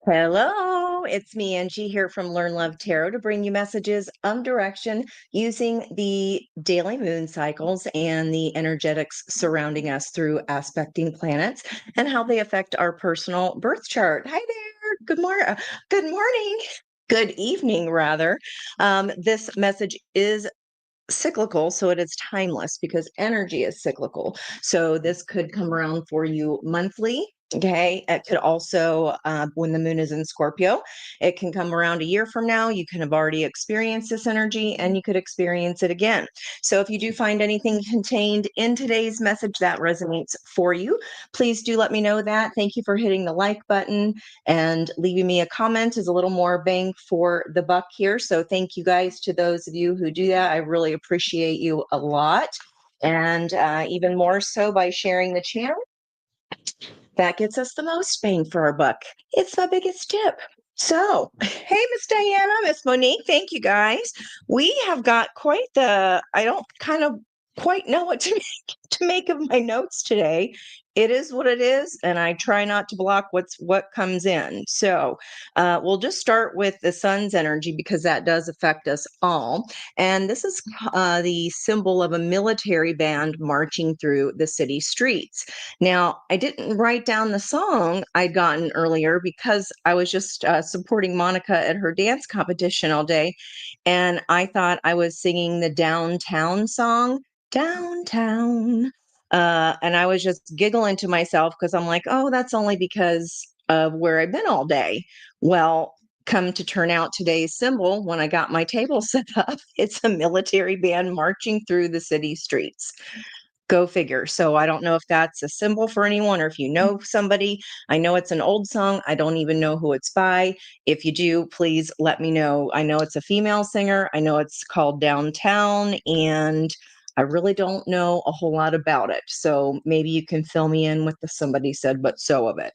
Hello, it's me, Angie, here from Learn Love Tarot to bring you messages of direction using the daily moon cycles and the energetics surrounding us through aspecting planets and how they affect our personal birth chart. Hi there. Good morning. Good evening, rather. This message is cyclical, so it is timeless because energy is cyclical. So this could come around for you monthly. Okay. It could also, when the moon is in Scorpio, it can come around a year from now. You can have already experienced this energy and you could experience it again. So if you do find anything contained in today's message that resonates for you, please do let me know that. Thank you for hitting the like button, and leaving me a comment is a little more bang for the buck here. So thank you guys to those of you who do that. I really appreciate you a lot. And even more so by sharing the channel. That gets us the most bang for our buck. It's my biggest tip. So, hey, Miss Diana, Miss Monique, thank you guys. We have got quite I don't kind of quite know what to make of my notes today. It is what it is, and I try not to block what comes in. So we'll just start with the sun's energy because that does affect us all. And this is the symbol of a military band marching through the city streets. Now, I didn't write down the song I'd gotten earlier because I was just supporting Monica at her dance competition all day. And I thought I was singing the downtown song, downtown. And I was just giggling to myself because I'm like, oh, that's only because of where I've been all day. Well, come to turn out today's symbol when I got my table set up, it's a military band marching through the city streets. Go figure. So I don't know if that's a symbol for anyone or if you know somebody. I know it's an old song. I don't even know who it's by. If you do, please let me know. I know it's a female singer. I know it's called Downtown, and I really don't know a whole lot about it. So maybe you can fill me in with the somebody said but so of it.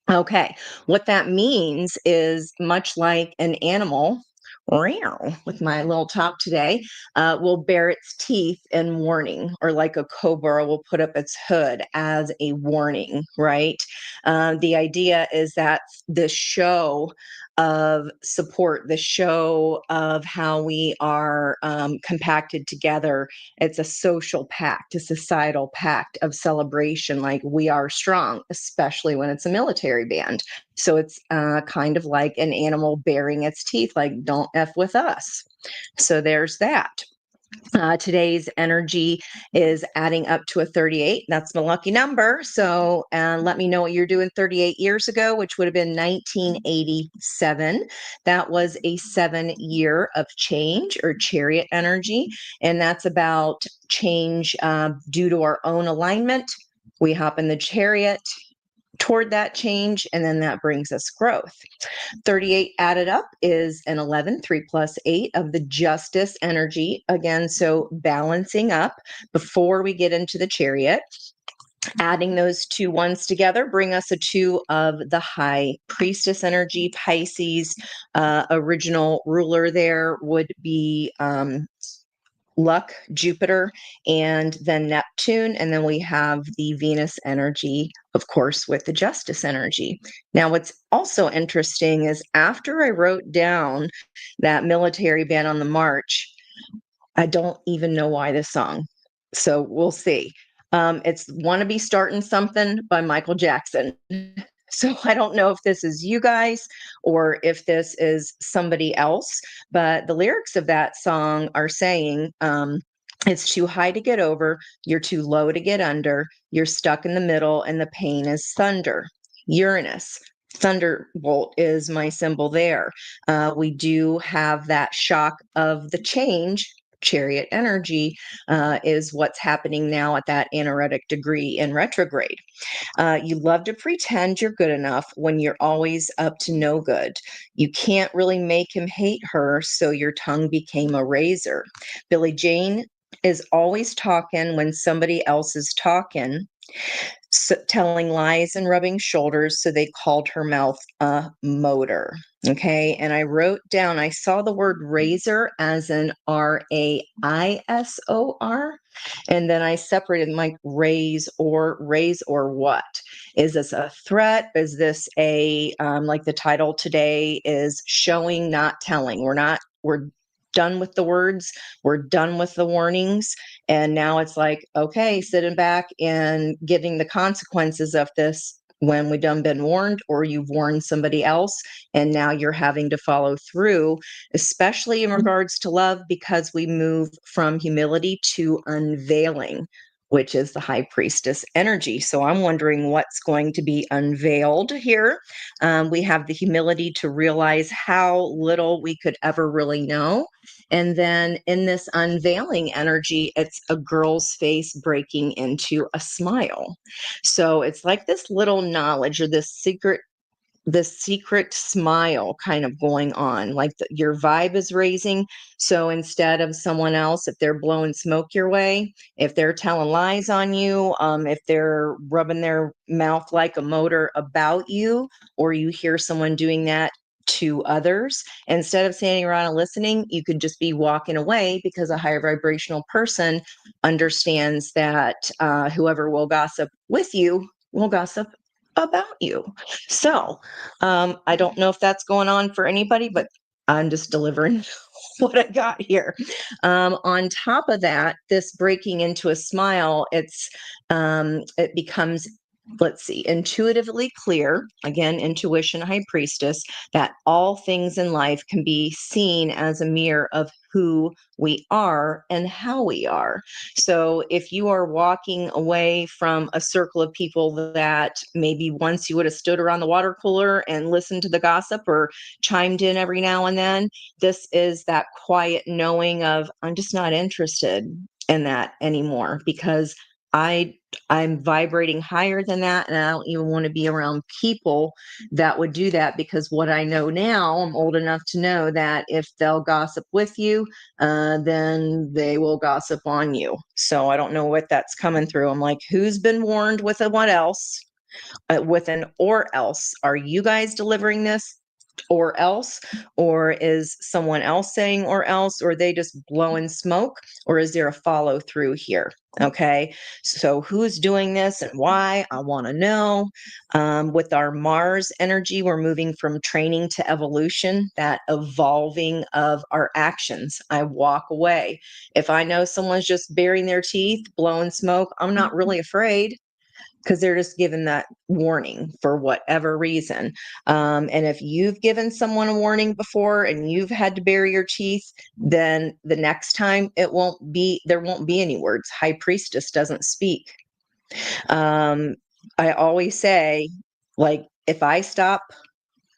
Okay, what that means is much like an animal, meow, with my little talk today, will bare its teeth in warning, or like a cobra will put up its hood as a warning, right? The idea is that the show of support, the show of how we are compacted together, it's a social pact, a societal pact of celebration, like we are strong, especially when it's a military band. So it's kind of like an animal baring its teeth, like don't F with us. So there's that. Today's energy is adding up to a 38. That's my lucky number. So let me know what you're doing 38 years ago, which would have been 1987. That was a 7 year of change or chariot energy. And that's about change due to our own alignment. We hop in the chariot toward that change, and then that brings us growth. 38 added up is an 11, 3 plus 8 of the justice energy. Again, so balancing up before we get into the chariot. Adding those two ones together bring us a 2 of the high priestess energy. Pisces, original ruler there would be luck, Jupiter, and then Neptune. And then we have the Venus energy, of course, with the justice energy. Now, what's also interesting is after I wrote down that military band on the march, I don't even know why this song. So we'll see. It's Wanna Be Starting Something by Michael Jackson. So I don't know if this is you guys or if this is somebody else, but the lyrics of that song are saying, it's too high to get over, you're too low to get under, you're stuck in the middle, and the pain is thunder. Uranus. Thunderbolt is my symbol there. We do have that shock of the change. Chariot energy is what's happening now at that anaretic degree in retrograde. You love to pretend you're good enough when you're always up to no good. You can't really make him hate her, so your tongue became a razor. Billie Jane is always talking when somebody else is talking. telling lies and rubbing shoulders, so they called her mouth a motor. Okay. And I wrote down, I saw the word razor as an RAISOR. And then I separated like raise or what? Is this a threat? Is this a, like the title today is showing, not telling? We're done with the words. We're done with the warnings. And now it's like, okay, sitting back and getting the consequences of this when we done been warned, or you've warned somebody else and now you're having to follow through, especially in regards to love, because we move from humility to unveiling, which is the high priestess energy. So I'm wondering what's going to be unveiled here. We have the humility to realize how little we could ever really know. And then in this unveiling energy, it's a girl's face breaking into a smile. So it's like this little knowledge or this secret smile kind of going on, like your vibe is raising. So instead of someone else, if they're blowing smoke your way, if they're telling lies on you, if they're rubbing their mouth like a motor about you, or you hear someone doing that to others, instead of standing around and listening, you could just be walking away, because a higher vibrational person understands that whoever will gossip with you will gossip about you. So I don't know if that's going on for anybody, but I'm just delivering what I got here. On top of that, this breaking into a smile, it becomes, let's see, intuitively clear, again, intuition, high priestess, that all things in life can be seen as a mirror of who we are and how we are. So if you are walking away from a circle of people that maybe once you would have stood around the water cooler and listened to the gossip or chimed in every now and then, this is that quiet knowing of, I'm just not interested in that anymore, because I'm vibrating higher than that, and I don't even want to be around people that would do that, because what I know now, I'm old enough to know that if they'll gossip with you, then they will gossip on you. So I don't know what that's coming through. I'm like, who's been warned with a what else? With an or else. Are you guys delivering this? Or else, or is someone else saying or else, or are they just blowing smoke, or is there a follow through here? Okay, so who's doing this and why? I want to know. With our Mars energy, we're moving from training to evolution, that evolving of our actions. I walk away. If I know someone's just baring their teeth, blowing smoke, I'm not really afraid, because they're just given that warning for whatever reason. And if you've given someone a warning before and you've had to bury your teeth, then the next time there won't be any words. High priestess doesn't speak. I always say, like, if I stop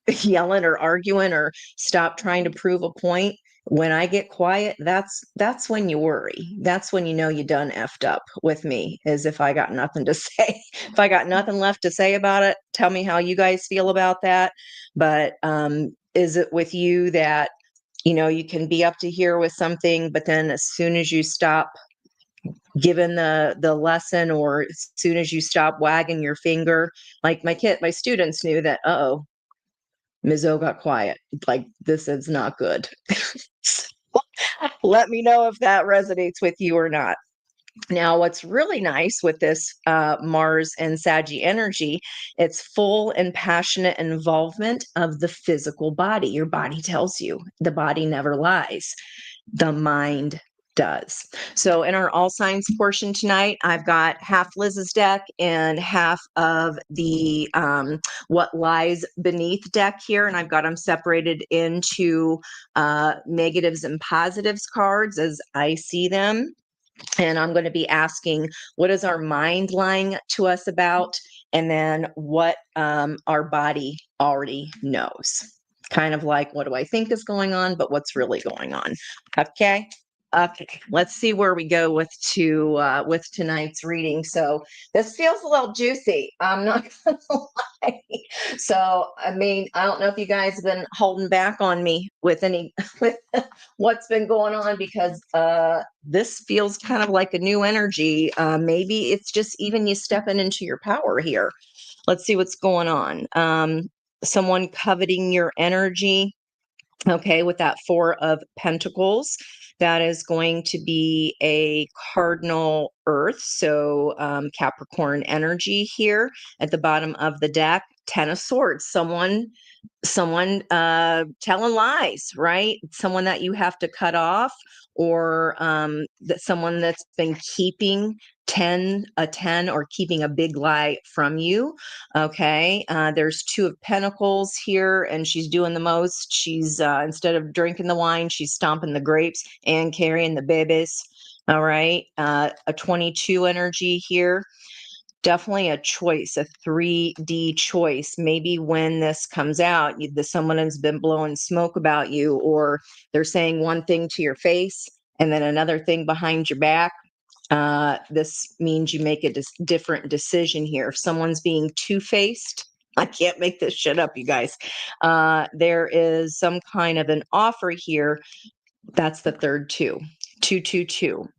yelling or arguing or stop trying to prove a point, when I get quiet, that's when you worry. That's when you know you done effed up with me, is if I got nothing to say. If I got nothing left to say about it, tell me how you guys feel about that. But is it with you that, you can be up to here with something, but then as soon as you stop giving the lesson, or as soon as you stop wagging your finger, like my students knew that, uh-oh, Ms. O got quiet. Like, this is not good. So, let me know if that resonates with you or not. Now, what's really nice with this Mars and Saggy energy, it's full and passionate involvement of the physical body. Your body tells you. The body never lies. The mind does. So in our all signs portion tonight, I've got half Liz's deck and half of the what lies beneath deck here, and I've got them separated into negatives and positives cards as I see them. And I'm going to be asking, what is our mind lying to us about? And then what our body already knows. Kind of like, what do I think is going on, but what's really going on? Okay. Okay, let's see where we go with tonight's reading. So this feels a little juicy. I'm not gonna lie. So, I mean, I don't know if you guys have been holding back on me with any with what's been going on because this feels kind of like a new energy. Maybe it's just even you stepping into your power here. Let's see what's going on. Someone coveting your energy. Okay, with that Four of Pentacles, that is going to be a cardinal Earth, so Capricorn energy here at the bottom of the deck. Ten of Swords, someone telling lies, right? Someone that you have to cut off, or that someone that's been keeping 10 or keeping a big lie from you. Okay, there's Two of Pentacles here, and she's doing the most. She's instead of drinking the wine, she's stomping the grapes and carrying the babies. All right, a 22 energy here. Definitely a choice, a 3D choice. Maybe when this comes out, someone has been blowing smoke about you, or they're saying one thing to your face and then another thing behind your back. This means you make a different decision here. If someone's being two-faced, I can't make this shit up, you guys. There is some kind of an offer here. That's the third two. 222.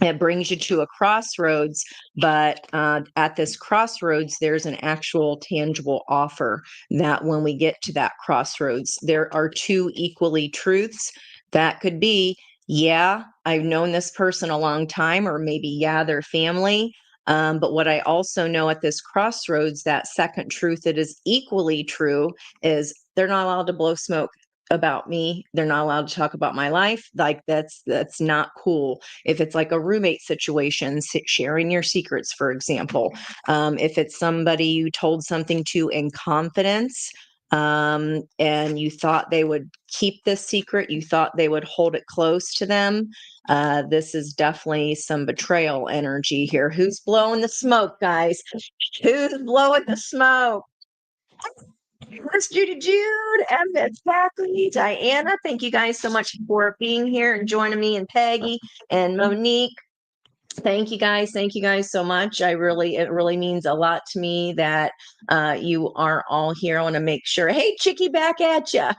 It brings you to a crossroads, but at this crossroads, there's an actual tangible offer that when we get to that crossroads, there are two equally truths. That could be, yeah, I've known this person a long time, or maybe, yeah, they're family. But what I also know at this crossroads, that second truth that is equally true is they're not allowed to blow smoke about me. They're not allowed to talk about my life. Like that's not cool. If it's like a roommate situation, sharing your secrets, for example, if it's somebody you told something to in confidence, and you thought they would keep this secret, you thought they would hold it close to them. This is definitely some betrayal energy here. Who's blowing the smoke, guys? Who's blowing the smoke? It's Judy Jude, and exactly Diana. Thank you guys so much for being here and joining me, and Peggy and Monique. Thank you guys. Thank you guys so much. It really means a lot to me that you are all here. I want to make sure. Hey, Chicky, back at you.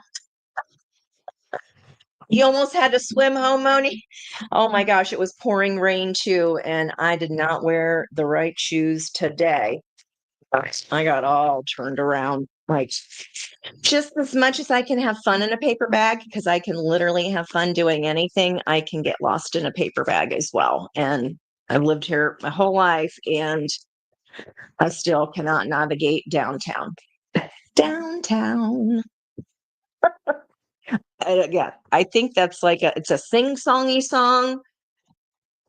You almost had to swim home, Moni. Oh my gosh, it was pouring rain too, and I did not wear the right shoes today. I got all turned around. Like, just as much as I can have fun in a paper bag, because I can literally have fun doing anything, I can get lost in a paper bag as well. And I've lived here my whole life, and I still cannot navigate downtown. Downtown. Yeah, I think that's like it's a sing-songy song.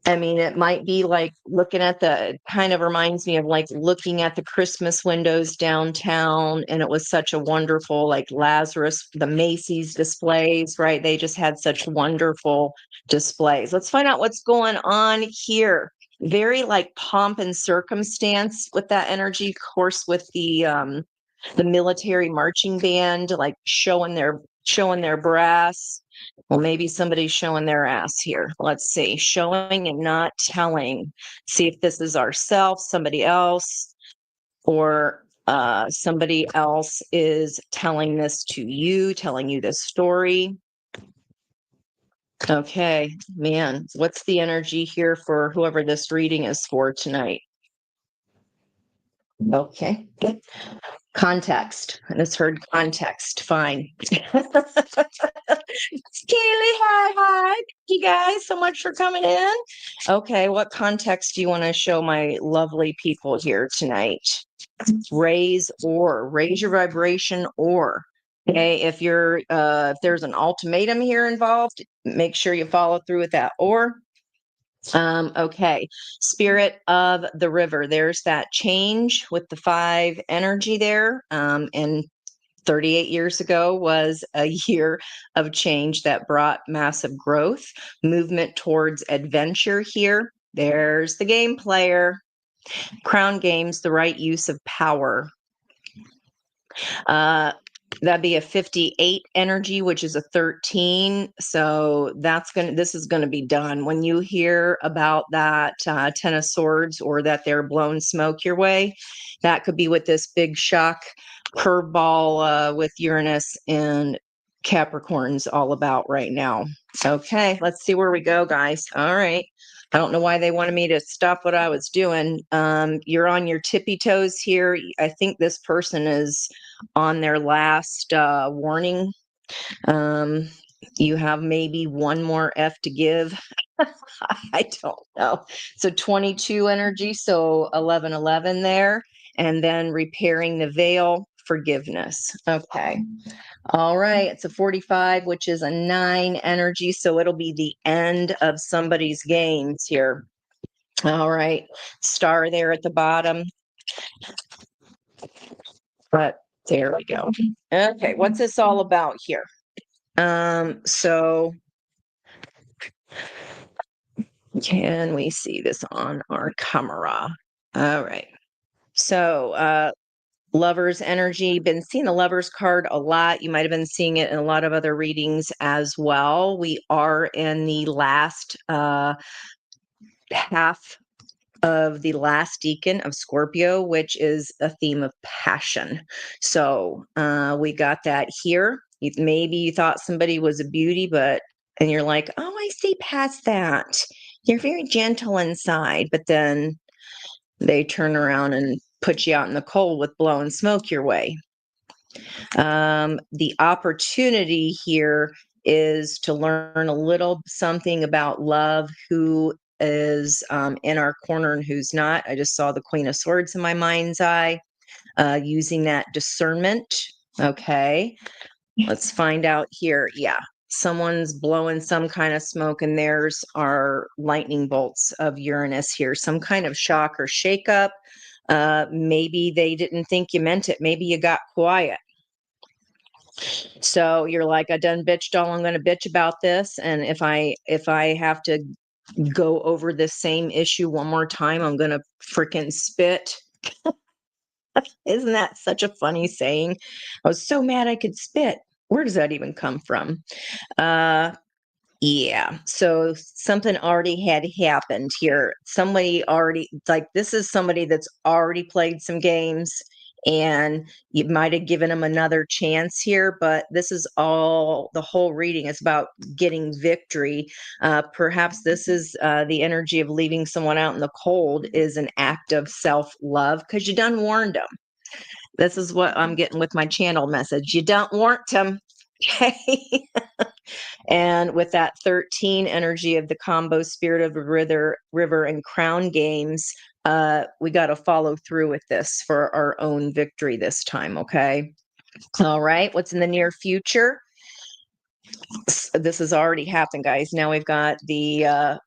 I mean, it might be like looking at kind of reminds me of like looking at the Christmas windows downtown. And it was such a wonderful, like Lazarus, the Macy's displays, right? They just had such wonderful displays. Let's find out what's going on here. Very like pomp and circumstance with that energy, of course, with the military marching band, like showing their brass. Well, maybe somebody's showing their ass here. Let's see. Showing and not telling. See if this is ourselves, somebody else, or somebody else is telling this to you, telling you this story. Okay, man, what's the energy here for whoever this reading is for tonight? Okay, good. Context. I just heard context. Fine. Kaylee, hi. Thank you guys so much for coming in. Okay, what context do you want to show my lovely people here tonight? Raise your vibration, or okay, if there's an ultimatum here involved, make sure you follow through with that. Or okay, spirit of the river. There's that change with the 5 energy there. And 38 years ago was a year of change that brought massive growth, movement towards adventure here. There's the game player. Crown games, the right use of power. that'd be a 58 energy, which is a 13. So this is gonna be done. When you hear about that 10 of swords, or that they're blowing smoke your way, that could be what this big shock curveball with Uranus and Capricorn's all about right now. Okay, let's see where we go, guys. All right. I don't know why they wanted me to stop what I was doing. You're on your tippy toes here. I think this person is on their last warning. Um, you have maybe one more F to give. I don't know. So 22 energy, so 1111 there. And then repairing the veil, forgiveness. Okay. All right. It's a 45, which is a 9 energy. So it'll be the end of somebody's games here. All right. Star there at the bottom. But there we go. Okay. What's this all about here? So can we see this on our camera? All right. So, Lover's energy, been seeing the Lover's card a lot. You might have been seeing it in a lot of other readings as well. We are in the last half of the last decan of Scorpio, which is a theme of passion. So we got that here. Maybe you thought somebody was a beauty, and you're like, oh, I see past that. You're very gentle inside, but then they turn around and put you out in the cold with blowing smoke your way. The opportunity here is to learn a little something about love, who is in our corner and who's not. I just saw the Queen of Swords in my mind's eye, using that discernment. Okay, let's find out here. Yeah, someone's blowing some kind of smoke, and there's our lightning bolts of Uranus here. Some kind of shock or shakeup. Maybe they didn't think you meant it. Maybe you got quiet. So you're like, I done bitched all I'm going to bitch about this, and if I have to go over this same issue one more time, I'm going to freaking spit. Isn't that such a funny saying? I was so mad I could spit. Where does that even come from? Uh, yeah. So something already had happened here. Somebody already, like, this is somebody that's already played some games, and you might have given them another chance here, but this is all, the whole reading is about getting victory. Perhaps this is the energy of leaving someone out in the cold is an act of self-love, because you done warned them. This is what I'm getting with my channel message. You don't warrant them. Okay. And with that 13 energy of the combo spirit of the river and crown games, we got to follow through with this for our own victory this time. Okay. All right. What's in the near future? This has already happened, guys. Now we've got the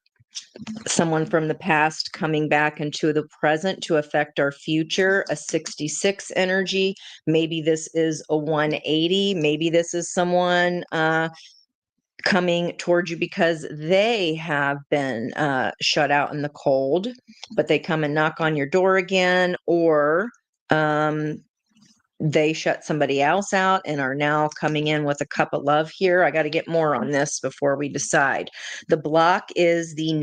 someone from the past coming back into the present to affect our future, a 66 energy. Maybe this is a 180. Maybe this is someone coming towards you because they have been shut out in the cold, but they come and knock on your door again, or they shut somebody else out and are now coming in with a cup of love here. I got to get more on this before we decide. The block is the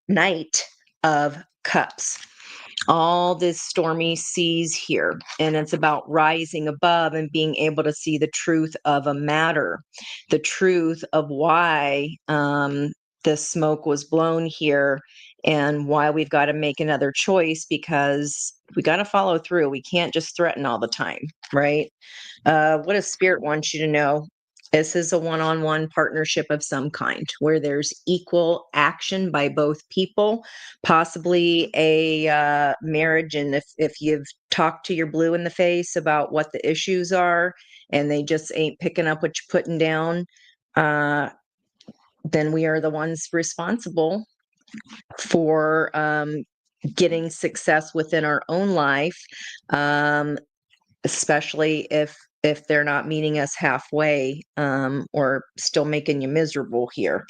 Knight of Cups. All this stormy seas here, and it's about rising above and being able to see the truth of a matter, the truth of why the smoke was blown here, and why we've got to make another choice, because we got to follow through. We can't just threaten all the time, right? What a spirit wants you to know. This is a one-on-one partnership of some kind where there's equal action by both people, possibly a marriage. And if you've talked to your blue in the face about what the issues are and they just ain't picking up what you're putting down, then we are the ones responsible for getting success within our own life, especially if they're not meeting us halfway, or still making you miserable here.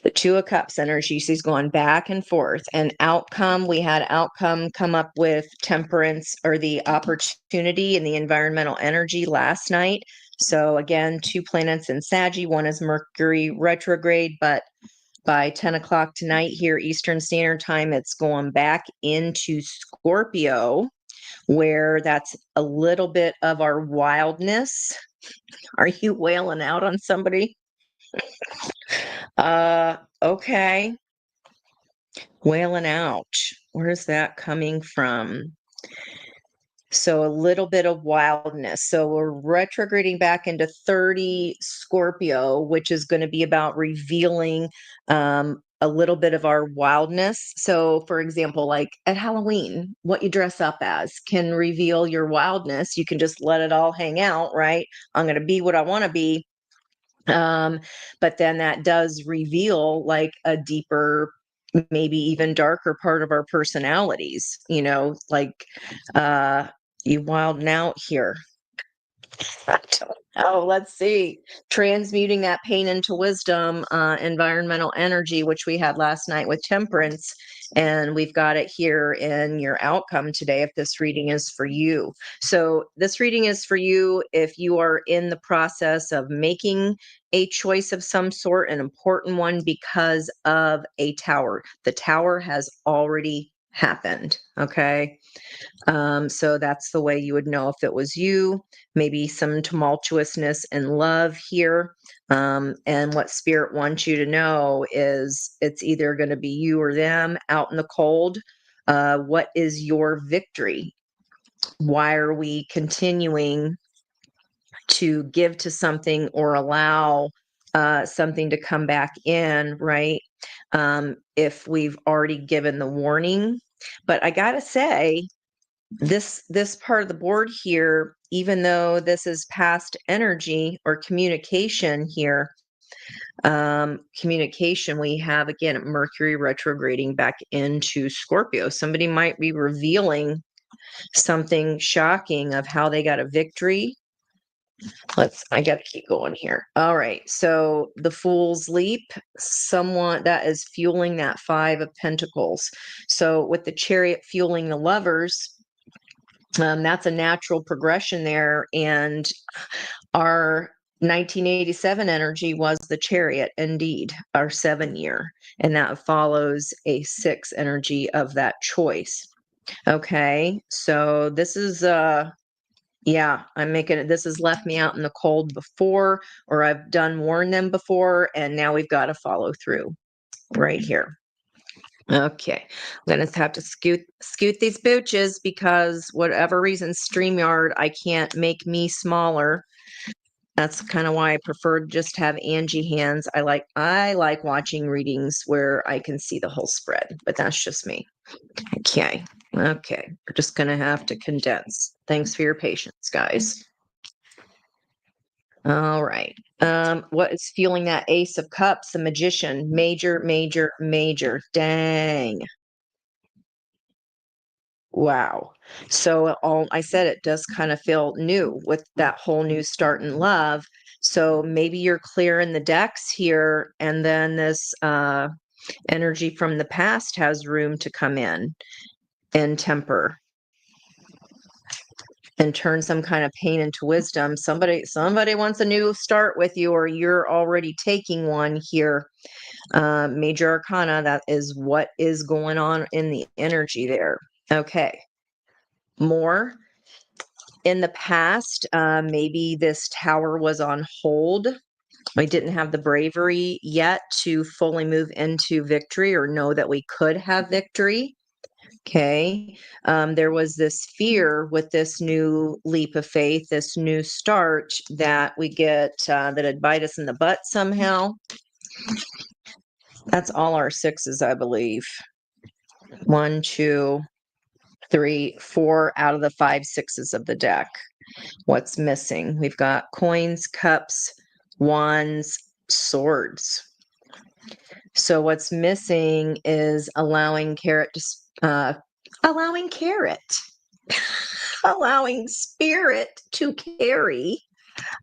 The Two of Cups energy, she's going back and forth. And outcome, we had outcome come up with temperance or the opportunity and the environmental energy last night. So again, two planets in Saggy, one is Mercury retrograde, but by 10 o'clock tonight here, Eastern Standard Time, it's going back into Scorpio, where that's a little bit of our wildness. Are you wailing out on somebody? Okay. Wailing out. Where's that coming from? So a little bit of wildness. So we're retrograding back into 30 Scorpio, which is going to be about revealing a little bit of our wildness. So, for example, like at Halloween, what you dress up as can reveal your wildness. You can just let it all hang out, right? I'm going to be what I want to be. But then that does reveal like a deeper, maybe even darker part of our personalities, like you wilding out here. I don't know. Let's see. Transmuting that pain into wisdom, environmental energy, which we had last night with temperance. And we've got it here in your outcome today if this reading is for you. So, this reading is for you if you are in the process of making a choice of some sort, an important one because of a tower. The tower has already happened. Okay. So that's the way you would know if it was you, maybe some tumultuousness and love here. And what spirit wants you to know is it's either going to be you or them out in the cold. What is your victory? Why are we continuing to give to something or allow something to come back in, right? If we've already given the warning. But I got to say, this part of the board here, even though this is past energy or communication here, communication, we have again Mercury retrograding back into Scorpio. Somebody might be revealing something shocking of how they got a victory. I got to keep going here. All right. So the Fool's Leap, someone that is fueling that Five of Pentacles. So with the Chariot fueling the Lovers, that's a natural progression there. And our 1987 energy was the Chariot, indeed, our 7 year. And that follows a 6 energy of that choice. Okay. So this is, yeah, I'm making it. This has left me out in the cold before, or I've done warn them before, and now we've got to follow through right here. Okay, I'm gonna have to scoot these booches because whatever reason, StreamYard, I can't make me smaller. That's kind of why I prefer just have Angie hands. I like watching readings where I can see the whole spread, but that's just me. Okay. Okay. We're just gonna have to condense. Thanks for your patience, guys. All right. What is fueling that Ace of Cups? The Magician. Major, major, major. Dang. Wow. So all I said, it does kind of feel new with that whole new start in love. So maybe you're clearing the decks here, and then this energy from the past has room to come in and temper and turn some kind of pain into wisdom. Somebody wants a new start with you, or you're already taking one here. Major Arcana, that is what is going on in the energy there. Okay. More. In the past, maybe this tower was on hold. We didn't have the bravery yet to fully move into victory or know that we could have victory. Okay. There was this fear with this new leap of faith, this new start that we get that'd bite us in the butt somehow. That's all our sixes, I believe. 1, 2, 3, 4 out of the 5 sixes of the deck. What's missing? We've got coins, cups, wands, swords. So what's missing is allowing carrot to allowing carrot, allowing spirit to carry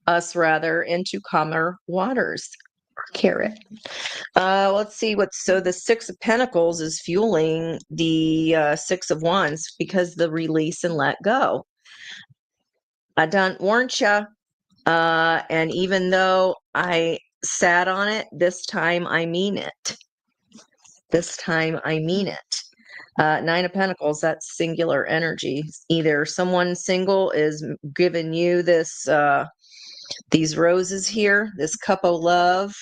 us rather into calmer waters. Carrot. Let's see so the Six of Pentacles is fueling the Six of Wands because the release and let go. I done warned you. And even though I sat on it, this time I mean it. This time I mean it. Nine of Pentacles, that's singular energy. Either someone single is giving you this, these roses here, this cup of love,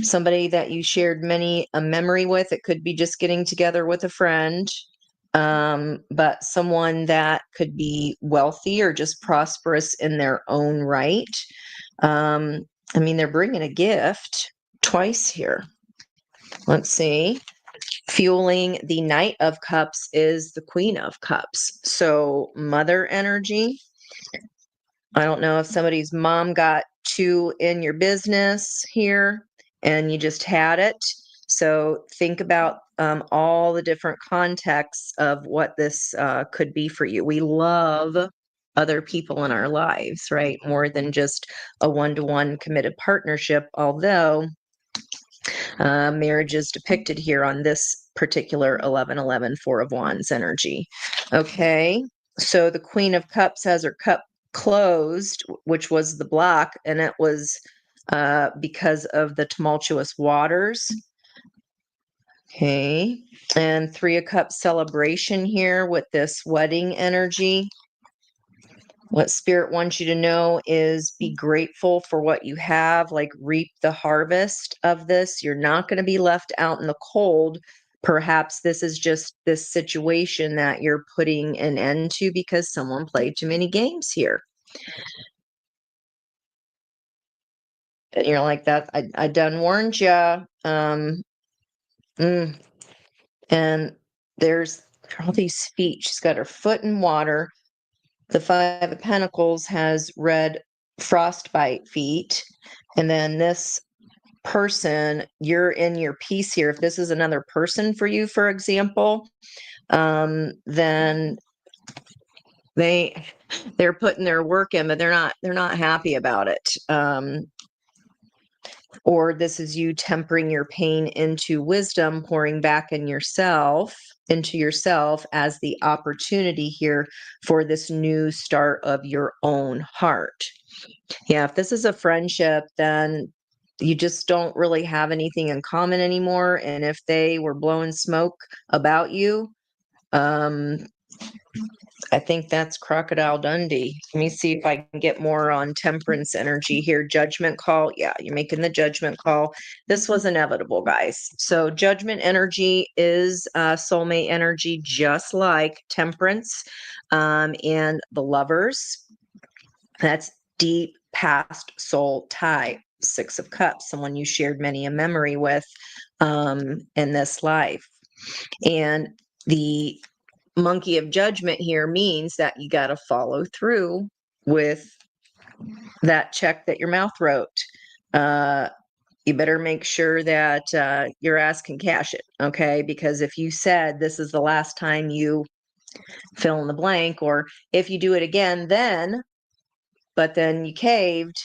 somebody that you shared many a memory with. It could be just getting together with a friend, but someone that could be wealthy or just prosperous in their own right. I mean, they're bringing a gift twice here. Let's see. Fueling the Knight of Cups is the Queen of Cups. So mother energy. I don't know if somebody's mom got too in your business here and you just had it. So think about all the different contexts of what this could be for you. We love other people in our lives, right? More than just a one-to-one committed partnership, although marriage is depicted here on this particular 11-11 Four of Wands energy. Okay, so the Queen of Cups has her cup closed, which was the block, and it was because of the tumultuous waters. Okay, and Three of Cups celebration here with this wedding energy. What Spirit wants you to know is be grateful for what you have, like reap the harvest of this. You're not going to be left out in the cold. Perhaps this is just this situation that you're putting an end to because someone played too many games here. And you're like, that I done warned you. And there's all these feet. She's got her foot in water. The Five of Pentacles has red frostbite feet. And then this person, you're in your piece here. If this is another person for you, for example, then they're putting their work in, but they're not happy about it. Or this is you tempering your pain into wisdom, pouring back into yourself as the opportunity here for this new start of your own heart. Yeah, if this is a friendship, then you just don't really have anything in common anymore. And if they were blowing smoke about you, I think that's Crocodile Dundee. Let me see if I can get more on temperance energy here. Judgment call. Yeah, you're making the judgment call. This was inevitable, guys. So judgment energy is soulmate energy, just like temperance and the lovers. That's deep past soul tie. Six of Cups, someone you shared many a memory with in this life. And the Monkey of Judgment here means that you got to follow through with that check that your mouth wrote. You better make sure that your ass can cash it, okay? Because if you said this is the last time you fill in the blank, or if you do it again, but then you caved,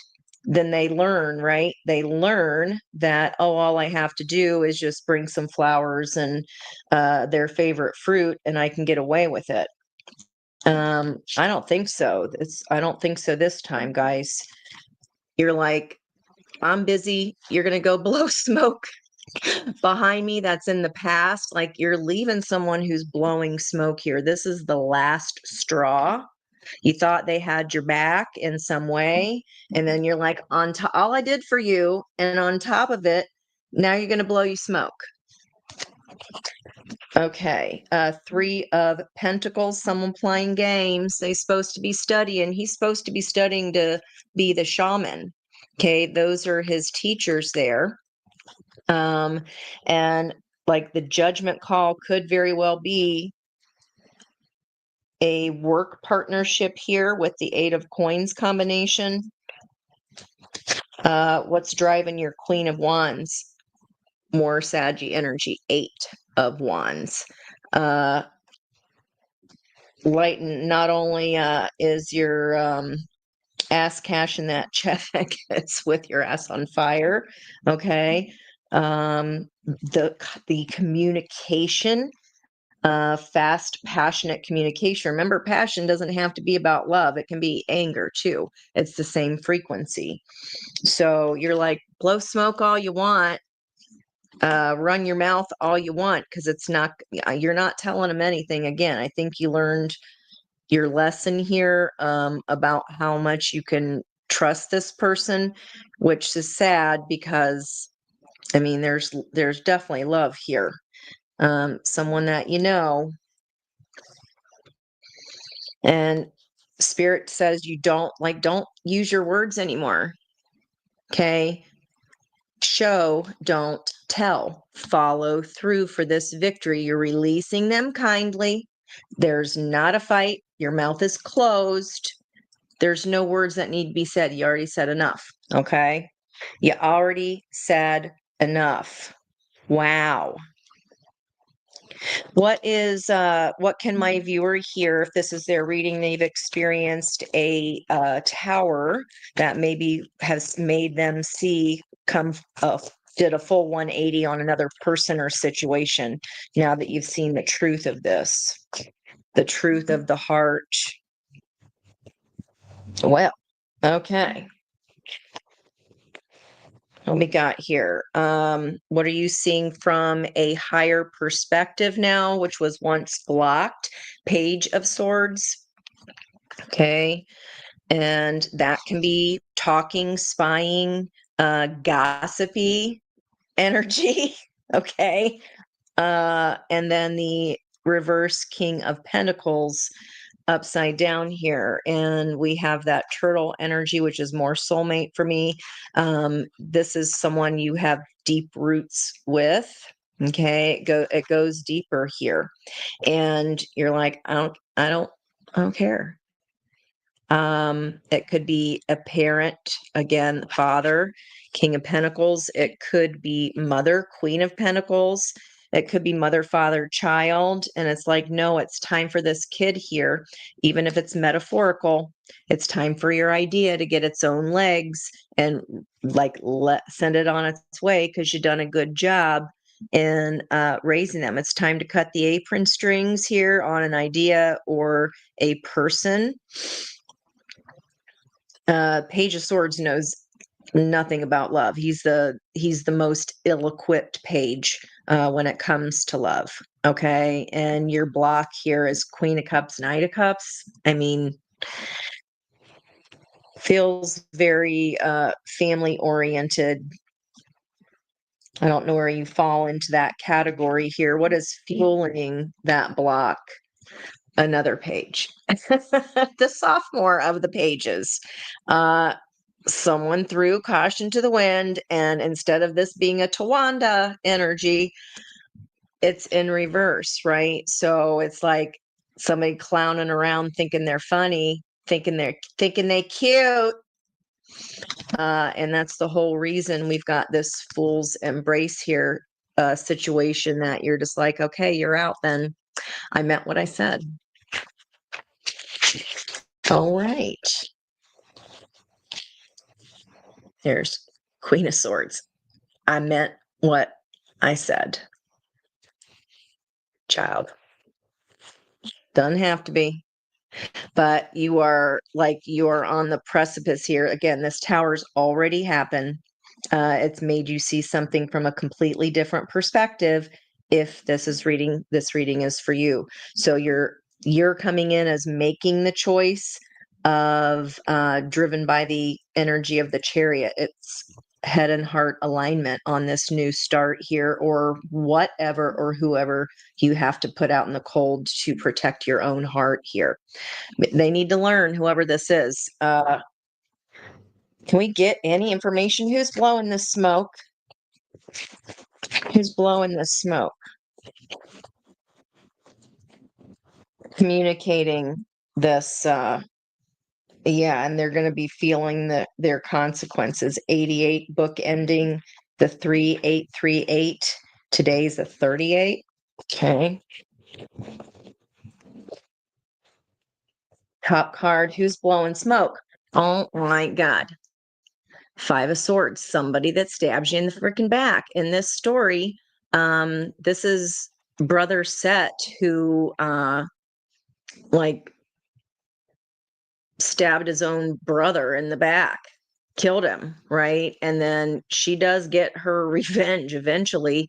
then they learn, right? They learn that, oh, all I have to do is just bring some flowers and their favorite fruit and I can get away with it. I don't think so. I don't think so this time, guys. You're like, I'm busy. You're going to go blow smoke behind me that's in the past. Like you're leaving someone who's blowing smoke here. This is the last straw. You thought they had your back in some way. And then you're like, on top, all I did for you. And on top of it, now you're going to blow you smoke. Okay. Three of Pentacles, someone playing games. They're supposed to be studying. He's supposed to be studying to be the shaman. Okay. Those are his teachers there. And like the judgment call could very well be a work partnership here with the Eight of Coins combination. What's driving your Queen of Wands? More Saggy energy, Eight of Wands. Lighten, not only is your ass cashing that check. It's with your ass on fire. Okay. The communication, fast, passionate communication. Remember, passion doesn't have to be about love. It can be anger too. It's the same frequency. So you're like, blow smoke all you want, run your mouth all you want, because you're not telling them anything. Again, I think you learned your lesson here, about how much you can trust this person, which is sad because I mean, there's definitely love here. Someone that you know, and spirit says you don't use your words anymore. Okay. Show, don't tell. Follow through for this victory. You're releasing them kindly. There's not a fight. Your mouth is closed. There's no words that need to be said. You already said enough. Okay. You already said enough. Wow. What can my viewer hear if this is their reading? They've experienced a tower that maybe has made them see did a full 180 on another person or situation. Now that you've seen the truth of this, the truth of the heart. Well, okay. What we got here? What are you seeing from a higher perspective now, which was once blocked? Page of Swords. Okay. And that can be talking, spying, gossipy energy. Okay. And then the reverse King of Pentacles upside down here, and we have that turtle energy, which is more soulmate for me. This is someone you have deep roots with. Okay, it goes deeper here, and you're like, I don't care. It could be a parent, again, father, King of Pentacles. It could be mother, Queen of Pentacles. It could be mother, father, child. And it's like, no, it's time for this kid here, even if it's metaphorical. It's time for your idea to get its own legs and send it on its way, because you've done a good job in raising them. It's time to cut the apron strings here on an idea or a person. Page of Swords knows nothing about love. He's the most ill-equipped page when it comes to love. Okay, and your block here is Queen of Cups, Knight of Cups. I mean, feels very family oriented. I don't know where you fall into that category here. What is fueling that block? Another page. The sophomore of the pages. Someone threw caution to the wind, and instead of this being a Tawanda energy, it's in reverse, right? So it's like somebody clowning around thinking they're funny, thinking they cute. And that's the whole reason we've got this fool's embrace here, situation that you're just like, okay, you're out then. I meant what I said. All right. There's Queen of Swords. I meant what I said. Child. Doesn't have to be. But you are on the precipice here. Again, this tower's already happened. It's made you see something from a completely different perspective. If this reading is for you. So you're coming in as making the choice of driven by the energy of the Chariot. It's head and heart alignment on this new start here, or whatever or whoever you have to put out in the cold to protect your own heart here. They need to learn, whoever this is. Can we get any information? Who's blowing the smoke? Who's blowing the smoke? Communicating this, yeah, and they're going to be feeling their consequences. 88 book ending the 3838. Today's the 38. Okay. Top card. Who's blowing smoke? Oh my God. Five of Swords, somebody that stabs you in the freaking back. In this story, this is brother Set who like stabbed his own brother in the back, killed him, right? And then she does get her revenge eventually.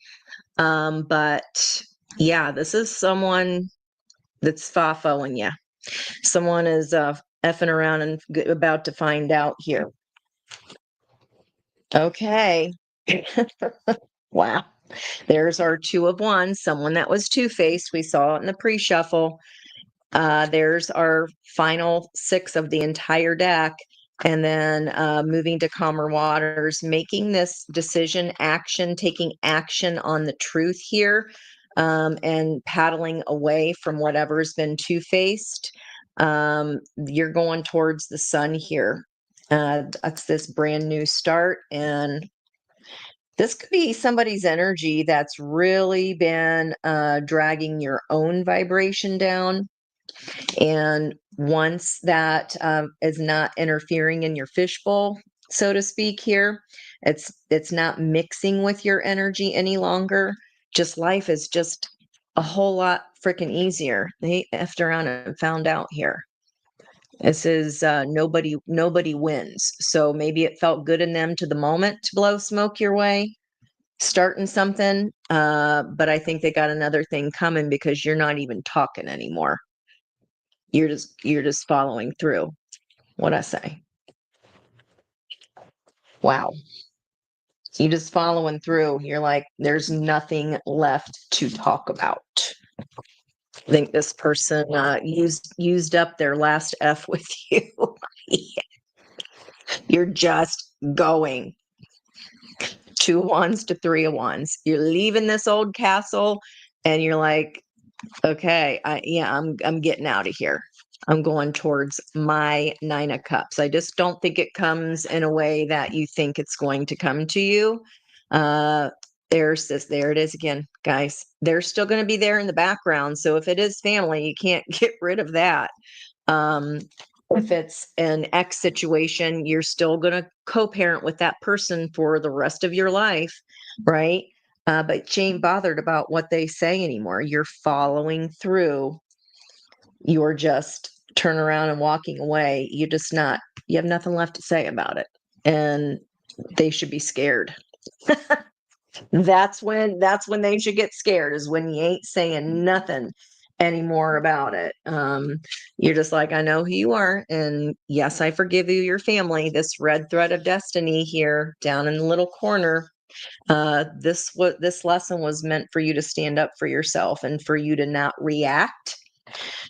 But yeah, this is someone that's fa-foing you. Someone is effing around and about to find out here. Okay. Wow. There's our Two of Wands, someone that was two-faced. We saw it in the pre-shuffle. There's our final six of the entire deck. And then moving to calmer waters, making this decision, action, taking action on the truth here, and paddling away from whatever's been two-faced. You're going towards the sun here. That's this brand new start. And this could be somebody's energy that's really been dragging your own vibration down. And once that is not interfering in your fishbowl, so to speak, here, it's not mixing with your energy any longer. Just life is just a whole lot freaking easier. They effed around and found out here. This is nobody wins. So maybe it felt good in them to the moment to blow smoke your way, starting something. But I think they got another thing coming because you're not even talking anymore. You're just following through. What I say? Wow. You just following through. You're like, there's nothing left to talk about. I think this person used up their last F with you. You're just going. Two of Wands to Three of Wands. You're leaving this old castle, and you're like, okay, I'm getting out of here. I'm going towards my Nine of Cups. I just don't think it comes in a way that you think it's going to come to you. Uh, there's this, there it is again, guys. They're still going to be there in the background. So if it is family, you can't get rid of that. Um, if it's an ex situation, you're still going to co-parent with that person for the rest of your life, right? But you ain't bothered about what they say anymore. You're following through. You're just turn around and walking away. You have nothing left to say about it. And they should be scared. That's when they should get scared, is when you ain't saying nothing anymore about it. You're just like, I know who you are, and yes, I forgive you, your family. This red thread of destiny here down in the little corner. This lesson was meant for you to stand up for yourself and for you to not react.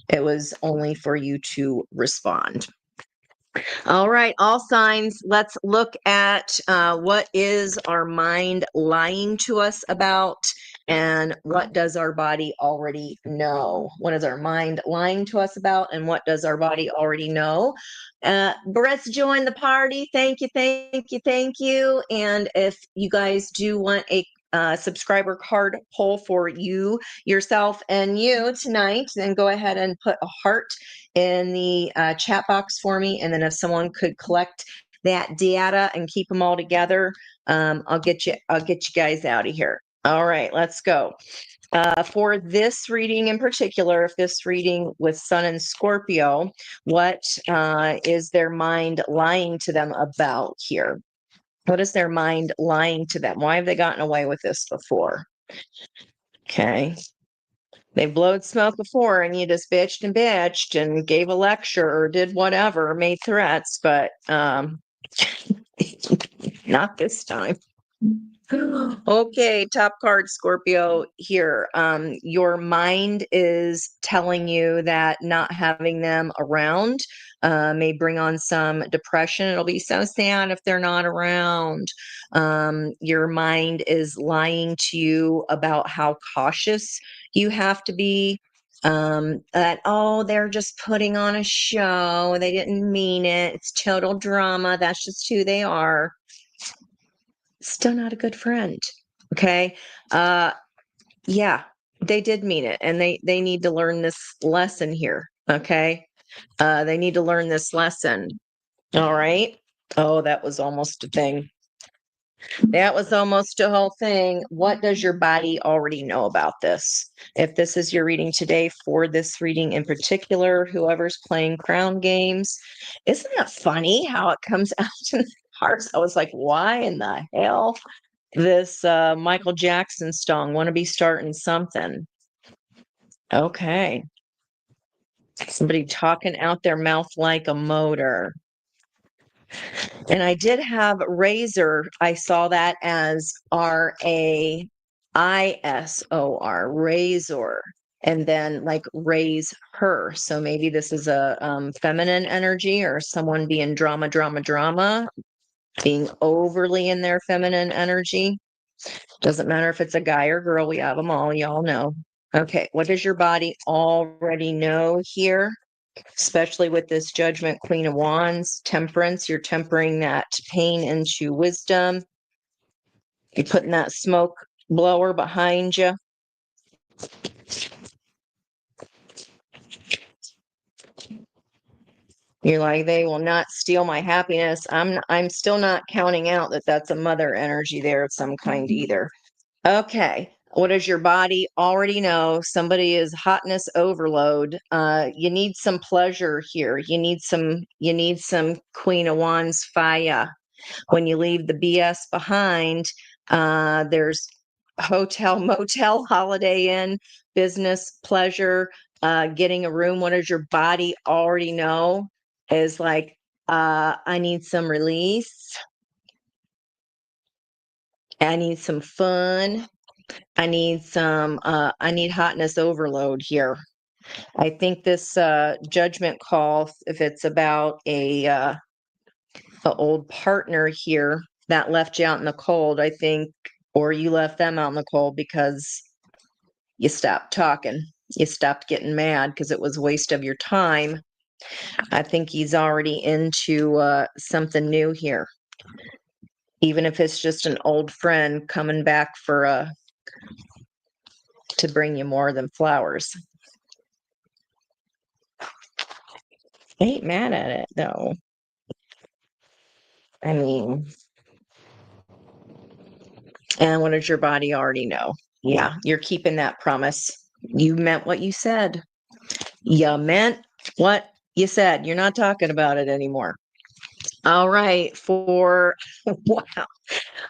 It was only for you to respond. All right, all signs. Let's look at what is our mind lying to us about, and what does our body already know? What is our mind lying to us about, and what does our body already know? Brett's joined the party. Thank you, thank you, thank you. And if you guys do want a subscriber card pull for you, yourself, and you tonight, then go ahead and put a heart in the chat box for me. And then if someone could collect that data and keep them all together, I'll get you guys out of here. All right, let's go. For this reading in particular, if this reading with Sun and Scorpio, what is their mind lying to them about here? What is their mind lying to them? Why have they gotten away with this before? Okay. They've blowed smoke before, and you just bitched and gave a lecture or did whatever, made threats, but not this time. Okay, top card, Scorpio here. Your mind is telling you that not having them around may bring on some depression. It'll be so sad if they're not around. Your mind is lying to you about how cautious you have to be. That, oh, they're just putting on a show. They didn't mean it. It's total drama. That's just who they are. Still not a good friend. Okay. Yeah, they did mean it, and they need to learn this lesson here. Okay. They need to learn this lesson. All right. Oh, that was almost a thing. That was almost a whole thing. What does your body already know about this? If this is your reading today, for this reading in particular, whoever's playing crown games, isn't it funny how it comes out in the cards? I was like, why in the hell? This Michael Jackson song, want to be starting something. Okay. Somebody talking out their mouth like a motor. And I did have razor. I saw that as Raisor, razor, and then like raise her. So maybe this is a feminine energy or someone being drama, being overly in their feminine energy. Doesn't matter if it's a guy or girl. We have them all. Y'all know. Okay. What does your body already know here? Especially with this judgment, Queen of Wands, temperance, you're tempering that pain into wisdom. You're putting that smoke blower behind you. You're like, they will not steal my happiness. I'm still not counting out that that's a mother energy there of some kind either. Okay. What does your body already know? Somebody is hotness overload. You need some pleasure here. You need some Queen of Wands fire. When you leave the BS behind, there's hotel, motel, holiday inn, business, pleasure, getting a room. What does your body already know? Is like, I need some release. I need some fun. I need hotness overload here. I think this judgment call, if it's about a old partner here that left you out in the cold, I think, or you left them out in the cold because you stopped talking. You stopped getting mad because it was a waste of your time. I think he's already into something new here, even if it's just an old friend coming back for to bring you more than flowers. I ain't mad at it though. I mean, and what does your body already know? Yeah, you're keeping that promise. You meant what you said. You meant what you said. You're not talking about it anymore. All right, for wow.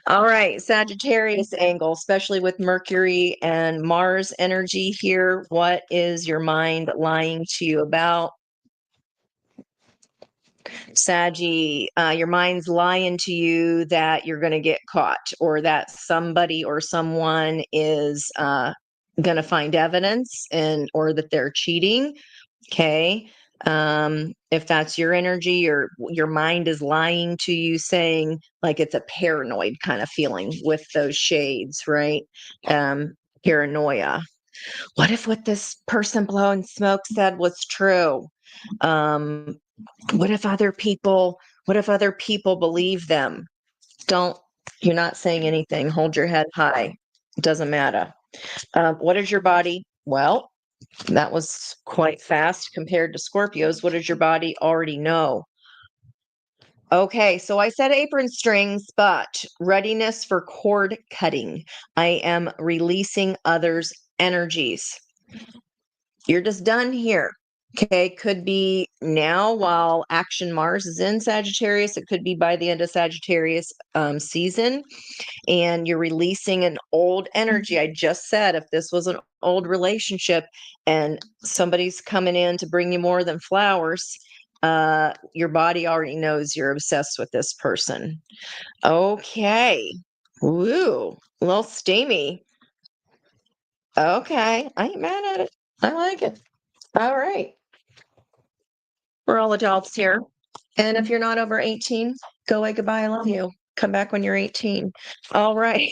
All right, Sagittarius angle, especially with Mercury and Mars energy here. What is your mind lying to you about? Saggy, your mind's lying to you that you're going to get caught or that somebody or someone is going to find evidence and or that they're cheating. Okay. If that's your energy or your mind is lying to you, saying like it's a paranoid kind of feeling with those shades, right? Paranoia. What if what this person blowing smoke said was true? Um, what if other people believe them? Don't, you're not saying anything. Hold your head high. It doesn't matter. What is your body? Well, that was quite fast compared to Scorpios. What does your body already know? Okay, so I said apron strings, but readiness for cord cutting. I am releasing others' energies. You're just done here. Okay, could be now while action Mars is in Sagittarius. It could be by the end of Sagittarius season, and you're releasing an old energy. I just said if this was an old relationship and somebody's coming in to bring you more than flowers, your body already knows you're obsessed with this person. Okay. Woo, a little steamy. Okay, I ain't mad at it. I like it. All right. We're all adults here. And if you're not over 18, go away, goodbye, I love you. Come back when you're 18. All right.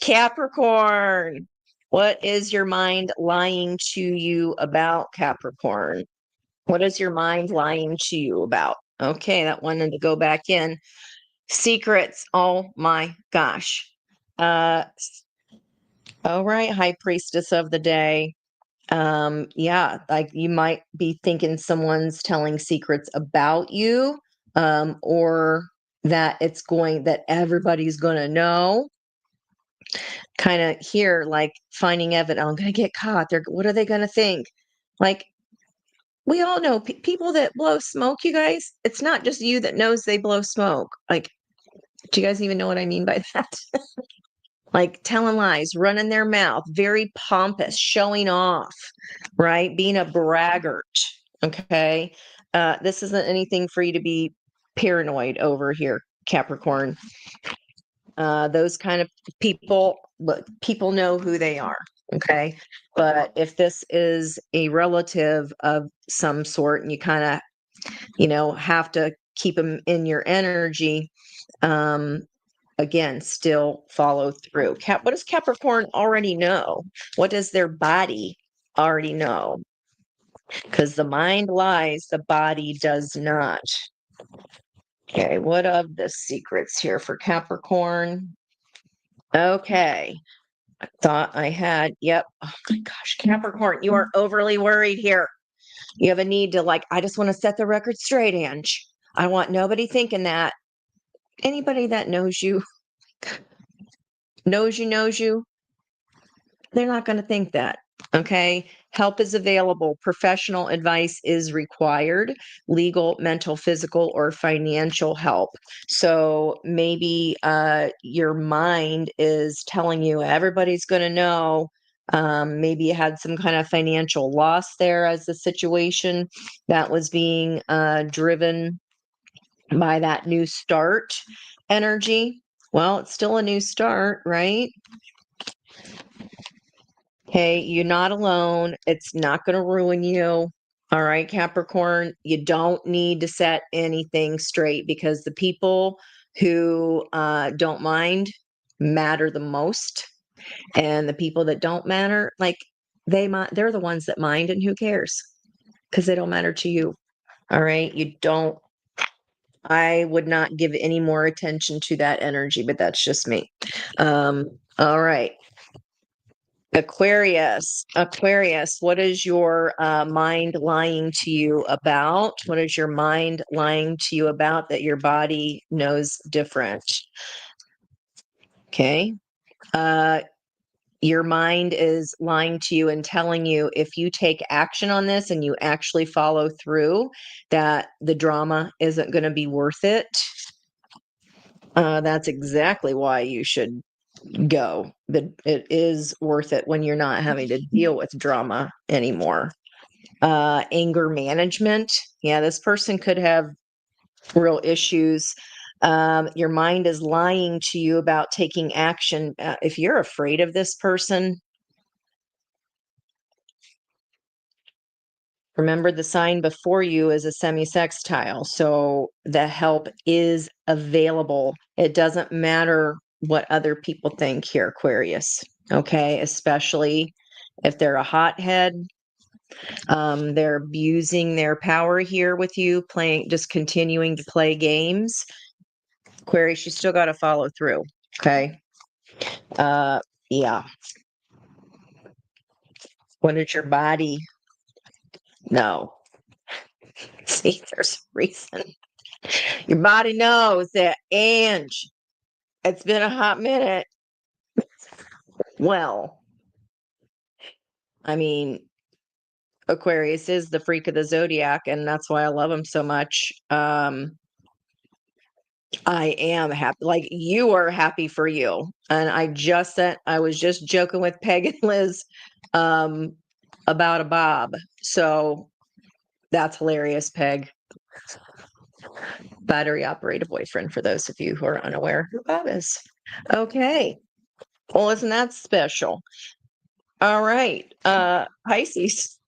Capricorn. What is your mind lying to you about, Capricorn? What is your mind lying to you about? Okay, that wanted to go back in. Secrets. Oh my gosh. Uh all right, High Priestess of the day. Yeah, like you might be thinking someone's telling secrets about you, or that everybody's gonna know. Kind of here, like finding evidence. I'm gonna get caught. What are they gonna think? Like we all know people that blow smoke. You guys, it's not just you that knows they blow smoke. Like, do you guys even know what I mean by that? Like telling lies, running their mouth, very pompous, showing off, right? Being a braggart. Okay. This isn't anything for you to be paranoid over here, Capricorn. Those kind of people, look, people know who they are. Okay. But if this is a relative of some sort and you kind of, have to keep them in your energy, um, again, still follow through. What does Capricorn already know? What does their body already know? Because the mind lies, the body does not. Okay, what of the secrets here for Capricorn? Okay, I thought I had, yep. Oh my gosh, Capricorn, you are overly worried here. You have a need to, like, I just want to set the record straight, Ange. I want nobody thinking that. Anybody that knows you, they're not going to think that. Okay. Help is available. Professional advice is required, legal, mental, physical, or financial help. So maybe your mind is telling you everybody's going to know. Maybe you had some kind of financial loss there as the situation that was being driven by that new start energy. Well, it's still a new start, right? Okay, you're not alone. It's not going to ruin you. All right, Capricorn, you don't need to set anything straight because the people who don't mind matter the most. And the people that don't matter, like they're the ones that mind, and who cares? Because they don't matter to you. All right, I would not give any more attention to that energy, but that's just me. All right. Aquarius, what is your mind lying to you about? What is your mind lying to you about that your body knows different? Okay. Uh, your mind is lying to you and telling you if you take action on this and you actually follow through, that the drama isn't going to be worth it. That's exactly why you should go. That it is worth it when you're not having to deal with drama anymore. Anger management. Yeah, this person could have real issues. Your mind is lying to you about taking action. If you're afraid of this person, remember the sign before you is a semi-sextile. So the help is available. It doesn't matter what other people think here, Aquarius. Okay, especially if they're a hothead. They're abusing their power here with you, just continuing to play games. Aquarius, you still got to follow through. Okay. Yeah. What did your body know? See, there's a reason. Your body knows that, Ange, it's been a hot minute. Well, I mean, Aquarius is the freak of the zodiac, and that's why I love him so much. I am happy. Like you are happy for you. And I was just joking with Peg and Liz um, about a Bob. So that's hilarious, Peg. Battery operated boyfriend, for those of you who are unaware who Bob is. Okay. Well, isn't that special? All right. Pisces.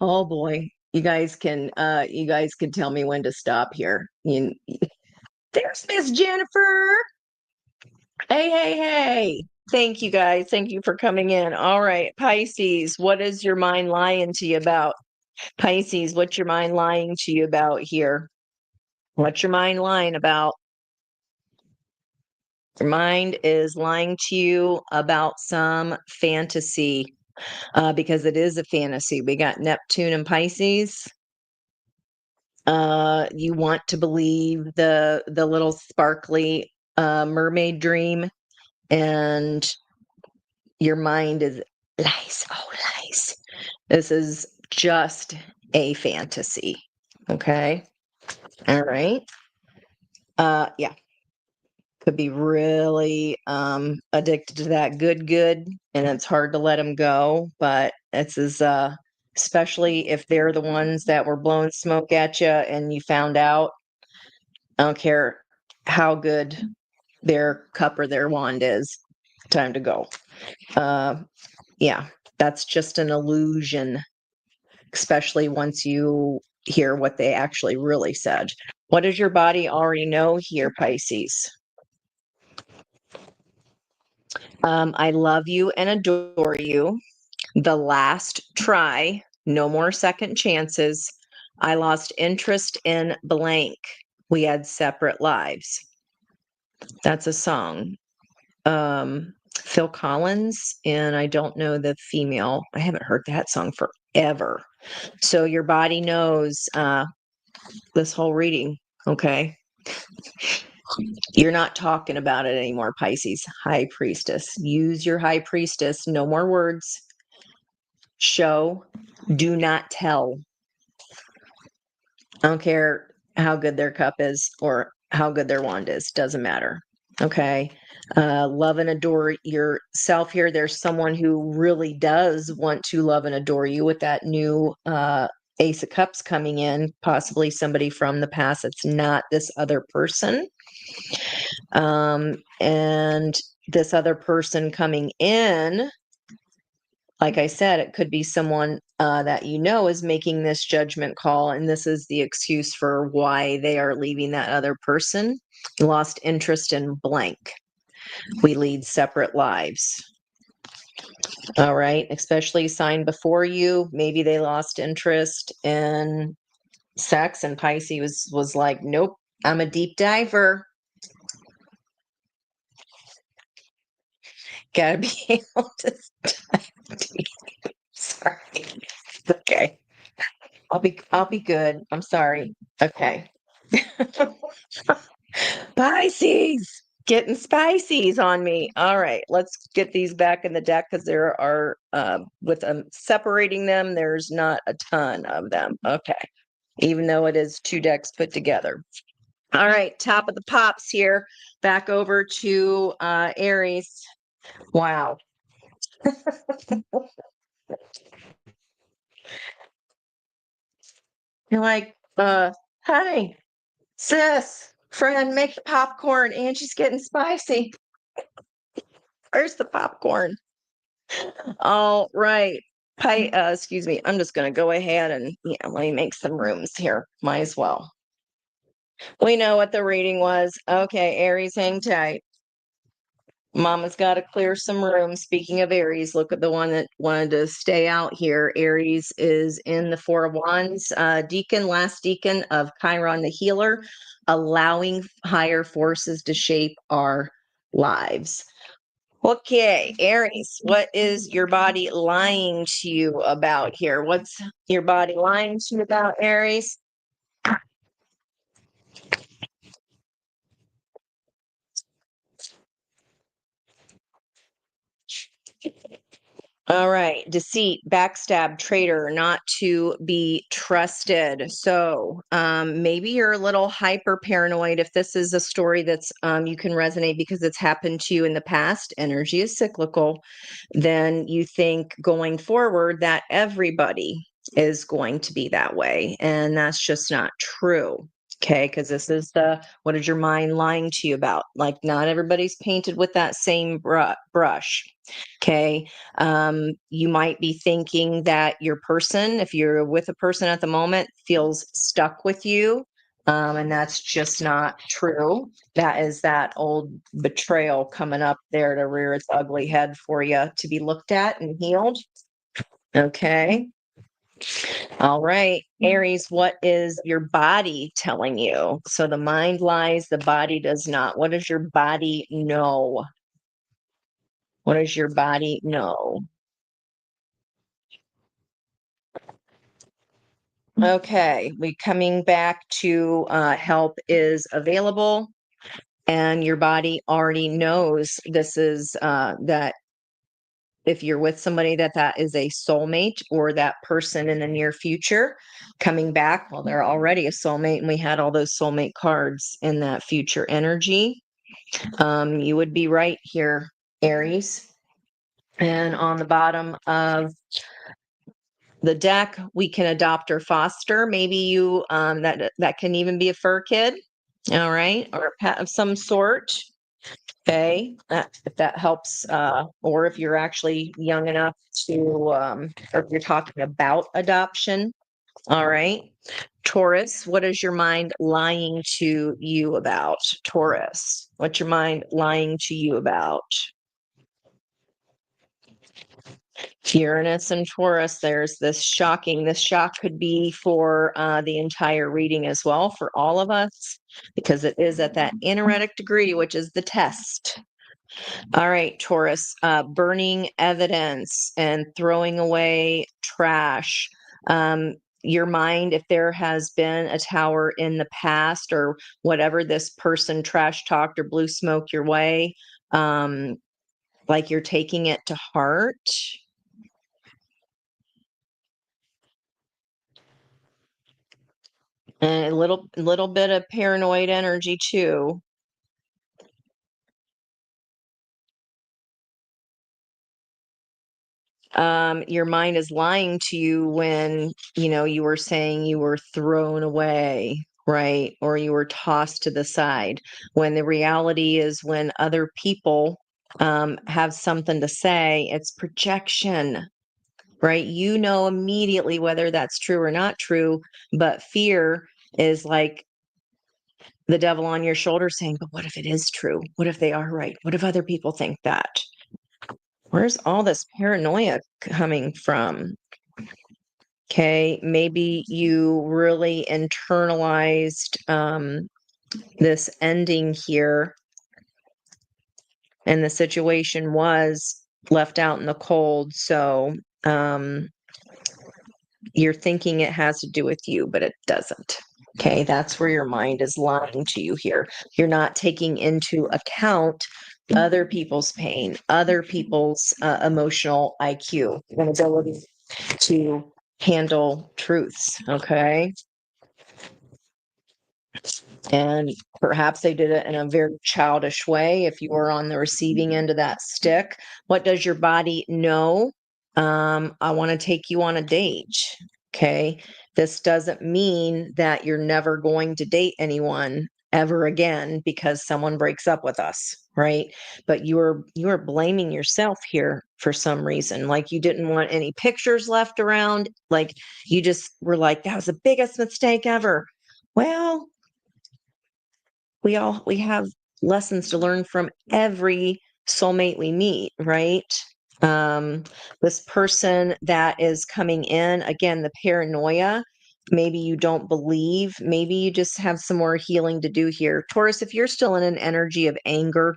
Oh boy. You guys can tell me when to stop here. There's Miss Jennifer. Hey, hey, hey. Thank you guys. Thank you for coming in. All right. Pisces, what is your mind lying to you about? Pisces, what's your mind lying to you about here? What's your mind lying about? Your mind is lying to you about some fantasy, because it is a fantasy. We got Neptune and Pisces. You want to believe the little sparkly mermaid dream, and your mind is lies, oh lies. This is just a fantasy. Okay. All right. Yeah. Could be really addicted to that good, and it's hard to let them go. But this is especially if they're the ones that were blowing smoke at you and you found out. I don't care how good their cup or their wand is. Time to go. Uh, yeah, that's just an illusion, especially once you hear what they actually really said. What does your body already know here, Pisces? I love you and adore you. The last try, no more second chances. I lost interest in blank. We had separate lives. That's a song. Phil Collins, and I don't know the female. I haven't heard that song forever. So your body knows this whole reading. Okay. You're not talking about it anymore, Pisces. High Priestess. Use your High Priestess. No more words. Show. Do not tell. I don't care how good their cup is or how good their wand is. Doesn't matter. Okay. Love and adore yourself here. There's someone who really does want to love and adore you with that new Ace of Cups coming in, possibly somebody from the past. It's not this other person. And this other person coming in, like I said, it could be someone that you know is making this judgment call, and this is the excuse for why they are leaving that other person. Lost interest in blank. We lead separate lives. All right, especially signed before you. Maybe they lost interest in sex, and Pisces was like, nope, I'm a deep diver. Gotta be able to dive deep. Sorry. Okay. I'll be good. I'm sorry. Okay. Pisces getting spices on me. All right, let's get these back in the deck because there are with separating them, there's not a ton of them. Okay. Even though it is two decks put together. All right, top of the pops here. Back over to Aries. Wow. You're like, honey, sis, friend, make the popcorn. Angie's getting spicy. Where's the popcorn? All right. Excuse me. I'm just going to go ahead and let me make some rooms here. Might as well. We know what the reading was. Okay, Aries, hang tight. Mama's got to clear some room. Speaking of Aries, look at the one that wanted to stay out here. Aries is in the Four of Wands, deacon, last deacon of Chiron the healer, allowing higher forces to shape our lives. Okay, Aries, what is your body lying to you about here? What's your body lying to you about, Aries? All right, deceit, backstab, traitor, not to be trusted. So maybe you're a little hyper paranoid. If this is a story that's you can resonate because it's happened to you in the past, energy is cyclical, then you think going forward that everybody is going to be that way. And that's just not true. Okay, because this is what is your mind lying to you about? Like, not everybody's painted with that same brush. Okay. You might be thinking that your person, if you're with a person at the moment, feels stuck with you. And that's just not true. That is that old betrayal coming up there to rear its ugly head for you to be looked at and healed. Okay. All right, Aries, what is your body telling you? So the mind lies, the body does not. What does your body know? What does your body know? Okay, we coming back to help is available, and your body already knows this is that if you're with somebody that is a soulmate or that person in the near future coming back, well, they're already a soulmate, and we had all those soulmate cards in that future energy. You would be right here, Aries. And on the bottom of the deck, we can adopt or foster. Maybe you that can even be a fur kid, all right, or a pet of some sort. Okay, if that helps, or if you're actually young enough to, or if you're talking about adoption. All right, Taurus, what is your mind lying to you about? Taurus, what's your mind lying to you about? Uranus and Taurus, there's this shock could be for the entire reading as well for all of us, because it is at that anaretic degree, which is the test. All right, Taurus, burning evidence and throwing away trash. Your mind, if there has been a tower in the past or whatever, this person trash talked or blew smoke your way, um, like you're taking it to heart. And a little bit of paranoid energy too. Your mind is lying to you when, you were saying you were thrown away, right? Or you were tossed to the side. When the reality is when other people have something to say, it's projection, right? You know immediately whether that's true or not true, but fear is like the devil on your shoulder saying, but what if it is true? What if they are right? What if other people think that? Where's all this paranoia coming from? Okay, maybe you really internalized this ending here, and the situation was left out in the cold. So um, you're thinking it has to do with you, but it doesn't. Okay, that's where your mind is lying to you here. You're not taking into account other people's pain, other people's emotional IQ and ability to handle truths. Okay. And perhaps they did it in a very childish way if you were on the receiving end of that stick. What does your body know? I want to take you on a date. Okay. This doesn't mean that you're never going to date anyone ever again because someone breaks up with us, right? But you are blaming yourself here for some reason. Like you didn't want any pictures left around. Like you just were like, that was the biggest mistake ever. Well, we have lessons to learn from every soulmate we meet, right? um this person that is coming in, again, the paranoia, maybe you don't believe, maybe you just have some more healing to do here. Taurus, if you're still in an energy of anger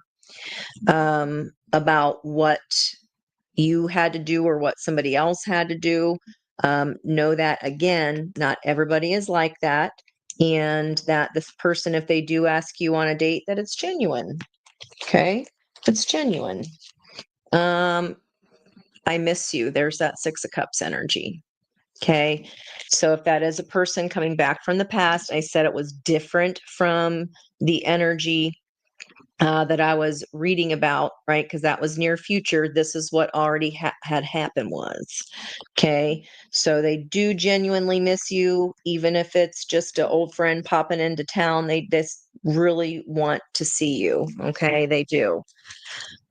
about what you had to do or what somebody else had to do, know that, again, not everybody is like that, and that this person, if they do ask you on a date, that it's genuine. Okay, it's genuine. um I miss you, there's that Six of Cups energy. Okay, so if that is a person coming back from the past, I said it was different from the energy that I was reading about, right? Because that was near future. This is what already had happened was. Okay. So they do genuinely miss you, even if it's just an old friend popping into town. They just really want to see you. Okay. They do.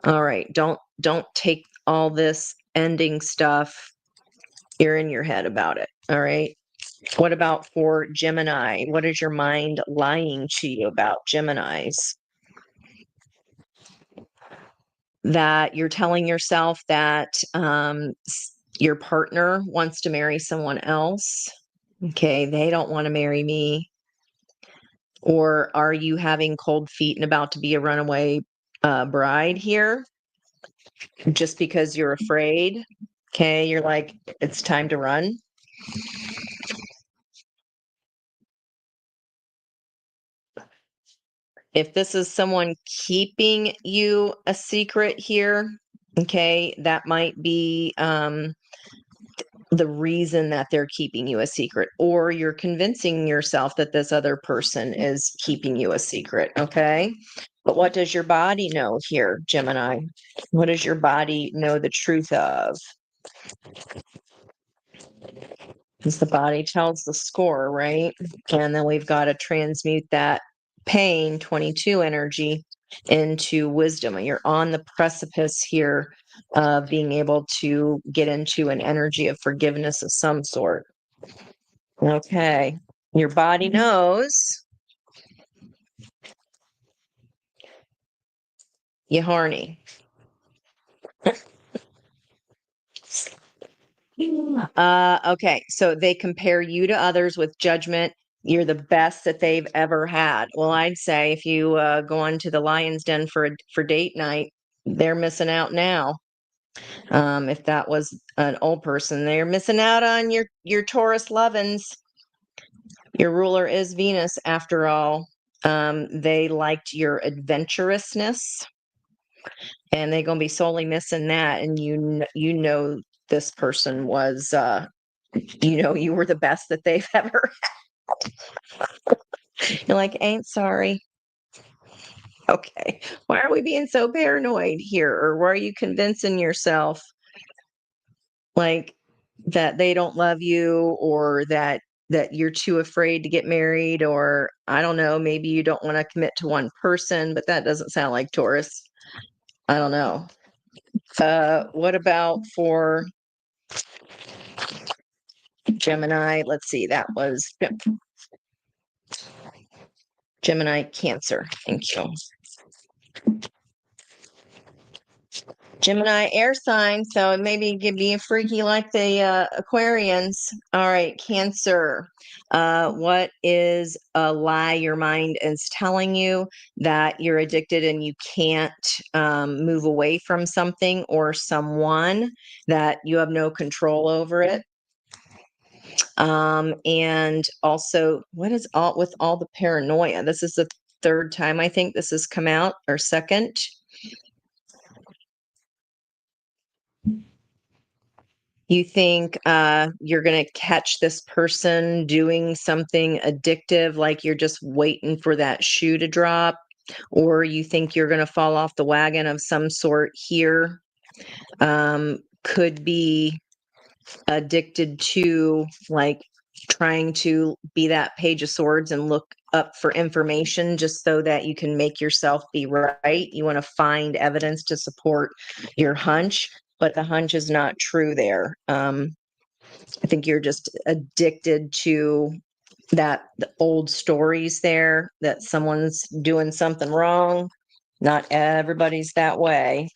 All right. Don't take all this ending stuff. You're in your head about it. All right. What about for Gemini? What is your mind lying to you about Geminis? That you're telling yourself that your partner wants to marry someone else. Okay, they don't want to marry me. Or are you having cold feet and about to be a runaway bride here just because you're afraid? Okay, you're like, it's time to run. If this is someone keeping you a secret here, okay, that might be the reason that they're keeping you a secret, or you're convincing yourself that this other person is keeping you a secret, okay? But what does your body know here, Gemini? What does your body know the truth of? Because the body tells the score, right? And then we've got to transmute that pain, 22 energy, into wisdom. You're on the precipice here of being able to get into an energy of forgiveness of some sort. Okay. Your body knows you horny. Okay. So they compare you to others with judgment. You're the best that they've ever had. Well, I'd say if you go on to the lion's den for date night, they're missing out now. If that was an old person, they're missing out on your Taurus lovin's. Your ruler is Venus, after all. They liked your adventurousness, and they're gonna be solely missing that. And you know this person was, you were the best that they've ever. You're like, ain't sorry. Okay, why are we being so paranoid here, or why are you convincing yourself like that they don't love you, or that you're too afraid to get married, or I don't know, maybe you don't want to commit to one person, but that doesn't sound like Taurus. I don't know. What about for Gemini? Let's see, that was Gemini, Cancer. Thank you. Gemini air sign, so maybe it could be freaky like the Aquarians. All right, Cancer. What is a lie your mind is telling you that you're addicted and you can't move away from something or someone, that you have no control over it? And also, what is all with all the paranoia? This is the third time I think this has come out, or second. You think you're going to catch this person doing something addictive, like you're just waiting for that shoe to drop, or you think you're going to fall off the wagon of some sort here. Could be addicted to, like, trying to be that page of swords and look up for information just so that you can make yourself be right. You want to find evidence to support your hunch, but the hunch is not true there. I think you're just addicted to the old stories there, that someone's doing something wrong. Not everybody's that way.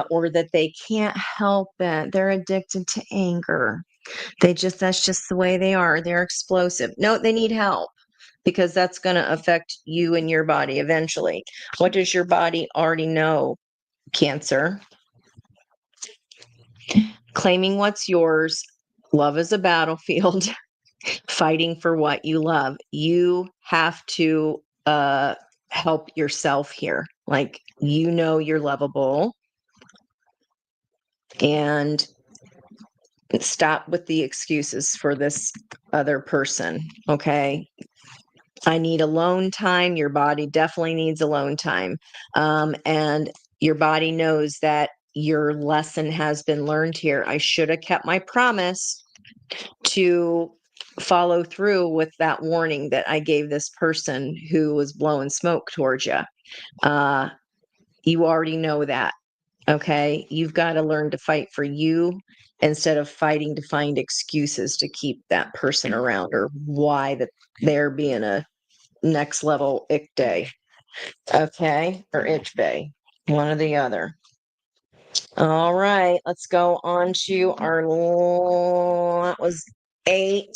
Or that they can't help it. They're addicted to anger. That's just the way they are. They're explosive. No, they need help, because that's going to affect you and your body eventually. What does your body already know, Cancer? Claiming what's yours. Love is a battlefield. Fighting for what you love. You have to help yourself here. Like, you're lovable, and stop with the excuses for this other person. Okay. I need alone time. Your body definitely needs alone time. And your body knows that your lesson has been learned here. I should have kept my promise to follow through with that warning that I gave this person who was blowing smoke towards you. You already know that. Okay. You've got to learn to fight for you instead of fighting to find excuses to keep that person around, or why that they're being a next level ick day. Okay. Or itch bay. One or the other. All right, let's go on to our, that was 8,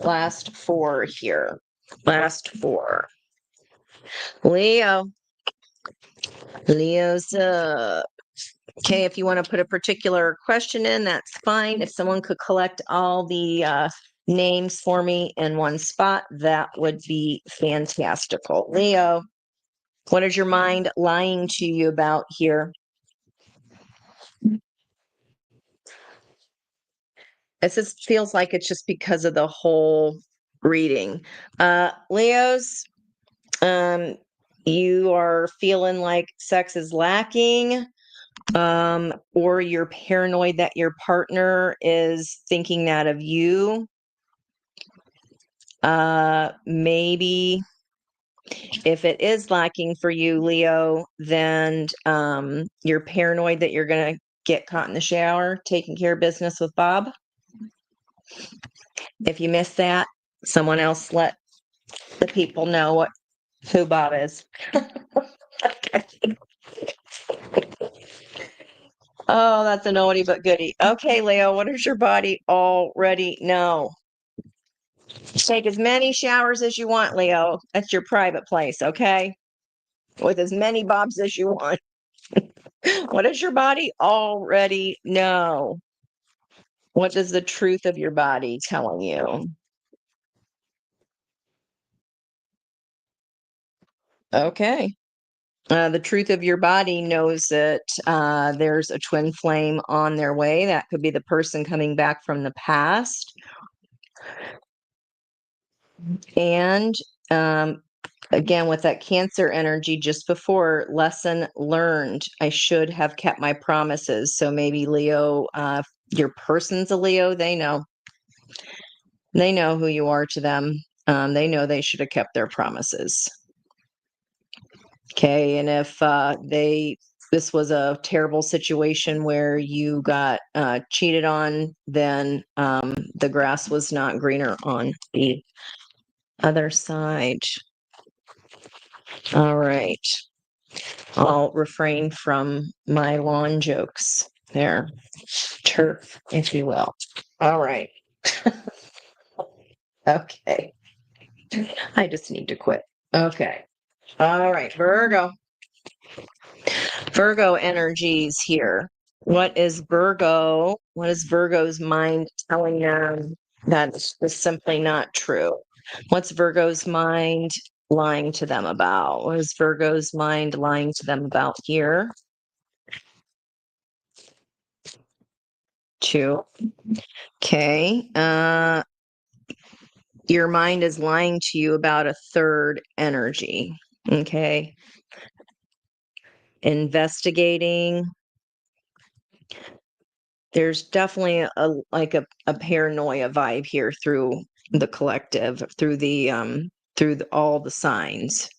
last 4 here. Last 4. Leo. Leo's up. Okay, if you want to put a particular question in, that's fine. If someone could collect all the names for me in one spot, that would be fantastical. Leo, what is your mind lying to you about here? It just feels like it's just because of the whole reading. Leos, um, you are feeling like sex is lacking, or you're paranoid that your partner is thinking that of you. Maybe if it is lacking for you, Leo, then you're paranoid that you're going to get caught in the shower taking care of business with Bob. If you missed that, someone else let the people know who Bob is. Oh, that's a oldie but goodie. Okay, Leo, what does your body already know? Take as many showers as you want, Leo. That's your private place, okay? With as many bobs as you want. What does your body already know? What is the truth of your body telling you? Okay. The truth of your body knows that there's a twin flame on their way. That could be the person coming back from the past. And again, with that Cancer energy just before, lesson learned. I should have kept my promises. So maybe Leo, your person's a Leo, they know. They know who you are to them. They know they should have kept their promises. Okay. And if this was a terrible situation where you got cheated on, then the grass was not greener on the other side. All right. I'll refrain from my lawn jokes there. Turf, if you will. All right. Okay. I just need to quit. Okay. All right. Virgo. Virgo energies here. What is Virgo? What is Virgo's mind telling them that is simply not true? What's Virgo's mind lying to them about? What is Virgo's mind lying to them about here? 2. Okay. Your mind is lying to you about a third energy. Okay. Investigating. There's definitely a paranoia vibe here through the collective, through all the signs.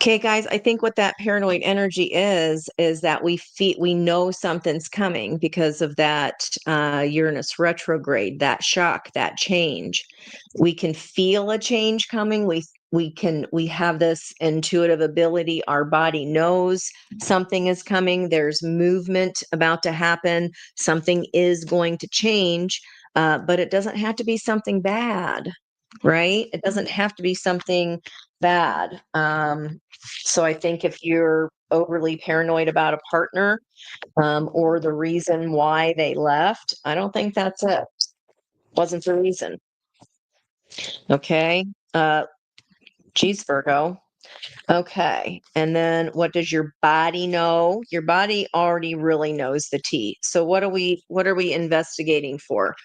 Okay, guys, I think what that paranoid energy is that we know something's coming because of that Uranus retrograde, that shock, that change. We can feel a change coming. We have this intuitive ability. Our body knows something is coming. There's movement about to happen. Something is going to change, but it doesn't have to be something bad, right? It doesn't have to be something bad. So I think if you're overly paranoid about a partner, or the reason why they left, I don't think that's it. Wasn't the reason. Okay. Geez, Virgo. Okay. And then what does your body know? Your body already really knows the tea. So what are we investigating for?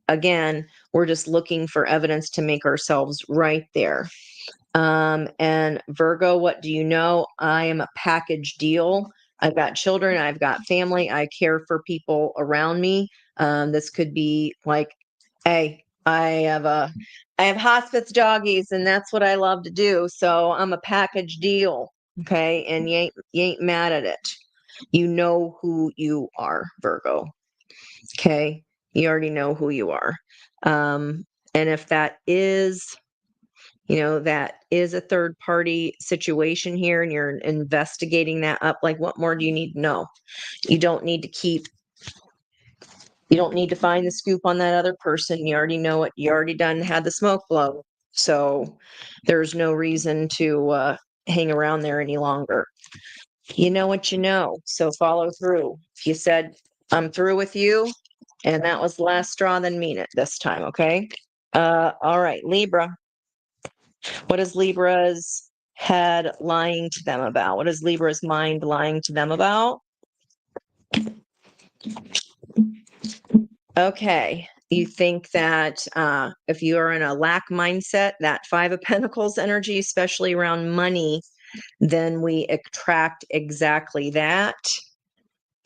Again, we're just looking for evidence to make ourselves right there. And Virgo, what do you know? I am a package deal. I've got children, I've got family, I care for people around me. This could be like, hey, I have hospice doggies, and that's what I love to do. So I'm a package deal. Okay. And you ain't mad at it. You know who you are, Virgo. Okay. You already know who you are. And if that is That is a third party situation here, and you're investigating that up. Like, what more do you need to know? You don't need to keep, you don't need to find the scoop on that other person. You already know it. You already had the smoke blow. So there's no reason to hang around there any longer. You know what you know. So follow through. If you said, I'm through with you, and that was the last straw, then mean it this time, okay? All right, Libra. What is Libra's head lying to them about? What is Libra's mind lying to them about? Okay. You think that if you are in a lack mindset, that Five of Pentacles energy, especially around money, then we attract exactly that.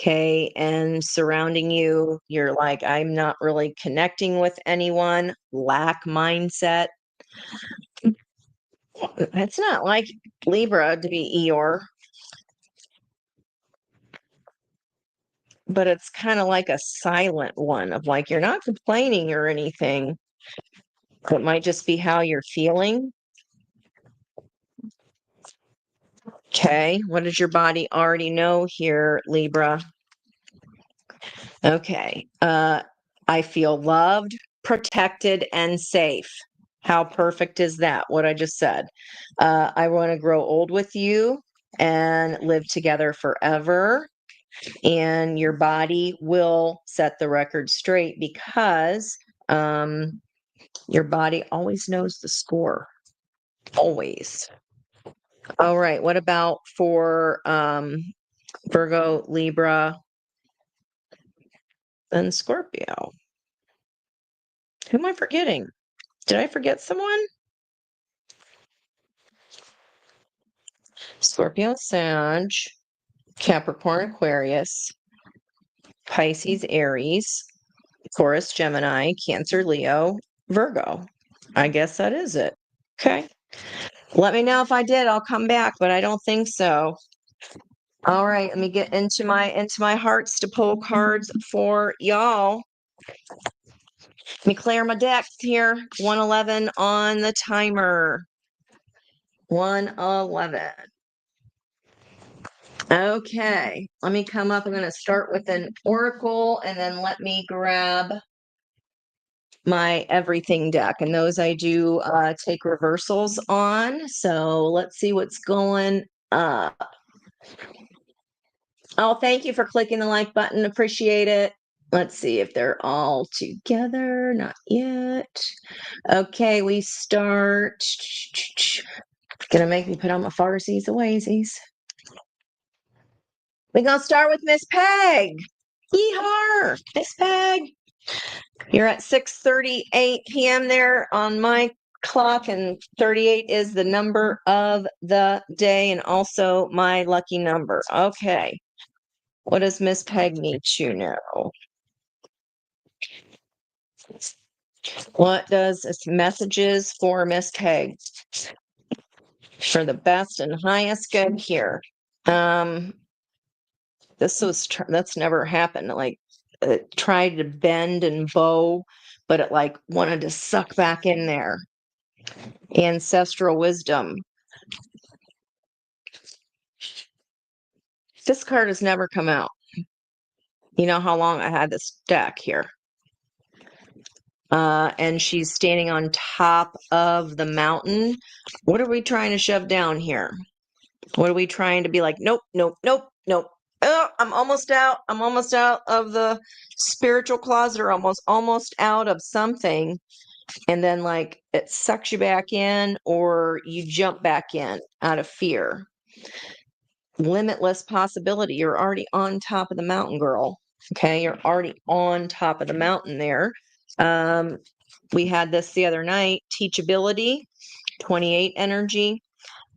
Okay. And surrounding you, you're like, I'm not really connecting with anyone. Lack mindset. It's not like Libra to be Eeyore, but it's kind of like a silent one of like, you're not complaining or anything. It might just be how you're feeling. Okay. What does your body already know here, Libra? Okay. I feel loved, protected, and safe. How perfect is that? What I just said. I want to grow old with you and live together forever. And your body will set the record straight because your body always knows the score. Always. All right. What about for Virgo, Libra, and Scorpio? Who am I forgetting? Did I forget someone? Scorpio, Sag, Capricorn, Aquarius, Pisces, Aries, Taurus, Gemini, Cancer, Leo, Virgo. I guess that is it. Okay. Let me know if I did. I'll come back, but I don't think so. All right, let me get into my hearts to pull cards for y'all. Let me clear my deck here. 111 on the timer. 111. Okay, let me come up. I'm going to start with an oracle and then let me grab my everything deck. And those I do take reversals on. So let's see what's going up. Oh, thank you for clicking the like button. Appreciate it. Let's see if they're all together. Not yet. Okay, we start. Gonna make me put on my farsies and waysies. We're gonna start with Miss Peg. Yeehaw, Miss Peg. You're at 6:38 p.m. there on my clock, and 38 is the number of the day and also my lucky number. Okay. What does Miss Peg need to know? What does messages for Miss Peg for the best and highest good here? That's never happened. Like it tried to bend and bow, but it like wanted to suck back in there. Ancestral wisdom. This card has never come out. You know how long I had this deck here. And she's standing on top of the mountain. What are we trying to shove down here? What are we trying to be like? Nope, nope, nope, nope. Oh, I'm almost out. I'm almost out of the spiritual closet, or almost out of something. And then like it sucks you back in, or you jump back in out of fear. Limitless possibility. You're already on top of the mountain, girl. Okay, you're already on top of the mountain there. We had this the other night. Teachability, 28 energy,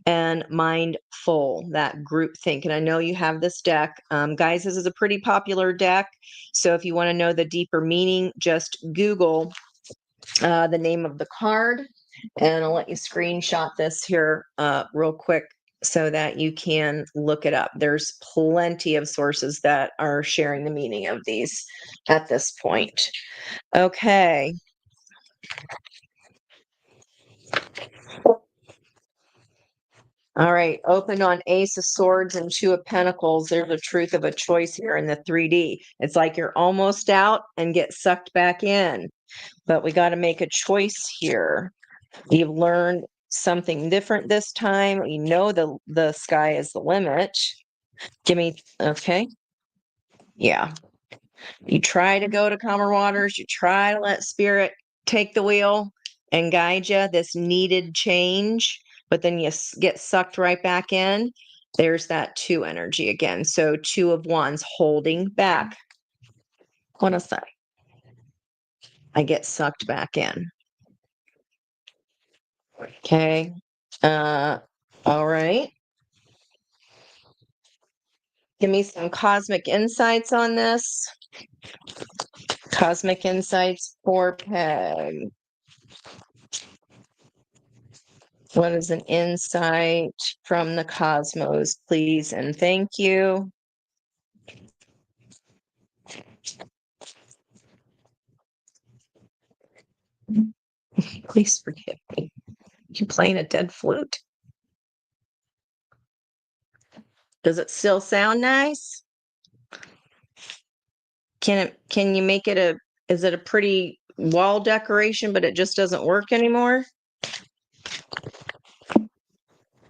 and mindful, that group think. And I know you have this deck. Guys, this is a pretty popular deck. So if you want to know the deeper meaning, just Google the name of the card. And I'll let you screenshot this here real quick so that you can look it up. There's plenty of sources that are sharing the meaning of these at this point. Okay. All right, open on Ace of Swords and Two of Pentacles. There's a truth of a choice here in the 3D. It's like you're almost out and get sucked back in, but we got to make a choice here. You've learned something different this time. You know the sky is the limit. Give me, okay. Yeah. You try to go to calmer waters. You try to let spirit take the wheel and guide you, this needed change, but then you get sucked right back in. There's that two energy again. So two of wands holding back. What a say. I get sucked back in. Okay. All right. Give me some cosmic insights on this. Cosmic insights for Peg. What is an insight from the cosmos, please? And thank you. Please forgive me. You playing a dead flute? Does it still sound nice? Can you make it is it a pretty wall decoration, but it just doesn't work anymore?